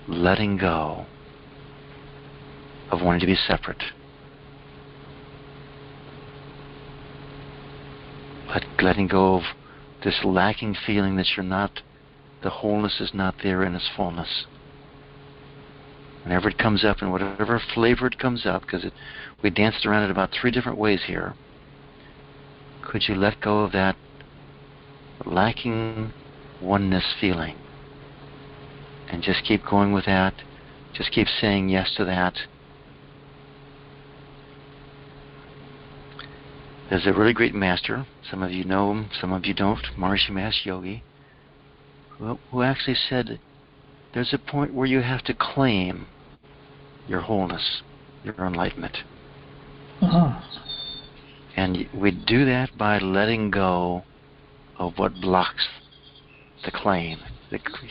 Speaker 1: letting go of wanting to be separate. letting go of this lacking feeling that you're not, the wholeness is not there in its fullness. Whenever it comes up, in whatever flavor it comes up, because we danced around it about 3 different ways here, could you let go of that lacking oneness feeling and just keep going with that? Just keep saying yes to that. There's a really great master, some of you know him, some of you don't, Maharishi Mahesh Yogi, who actually said there's a point where you have to claim your wholeness, your enlightenment.
Speaker 3: Uh-huh.
Speaker 1: And we do that by letting go of what blocks the claim.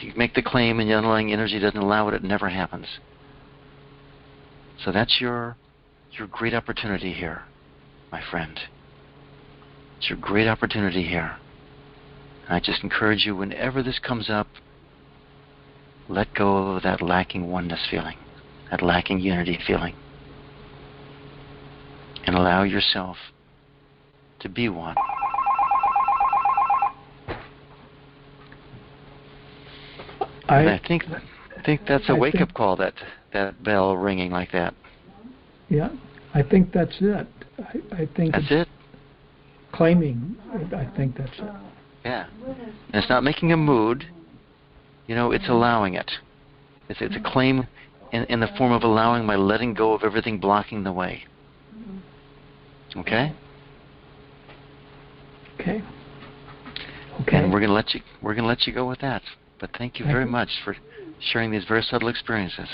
Speaker 1: You make the claim and the underlying energy doesn't allow it, it never happens. So that's your great opportunity here, my friend. It's your great opportunity here. And I just encourage you, whenever this comes up, let go of that lacking oneness feeling, that lacking unity feeling, and allow yourself to be one. I think that's a wake-up call, that bell ringing like that.
Speaker 3: Yeah, I think that's it. I think
Speaker 1: that's it.
Speaker 3: Claiming, I think that's it.
Speaker 1: Yeah, and it's not making a mood. It's allowing it. It's a claim in the form of allowing my letting go of everything blocking the way. Okay.
Speaker 3: Okay.
Speaker 1: And we're gonna let you go with that. But thank you very much for sharing these very subtle experiences.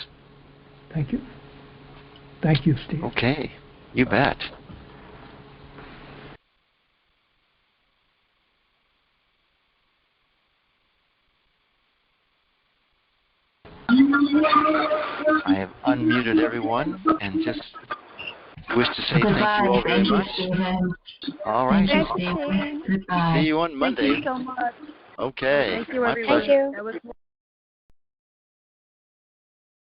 Speaker 3: Thank you. Thank you, Steve.
Speaker 1: Okay, you bet. I have unmuted everyone and just wish to say thank you all very much. All right.
Speaker 2: Thank you, Steve.
Speaker 1: See you on Monday.
Speaker 2: Thank you so much.
Speaker 1: Okay.
Speaker 2: Thank you, everyone. Thank you.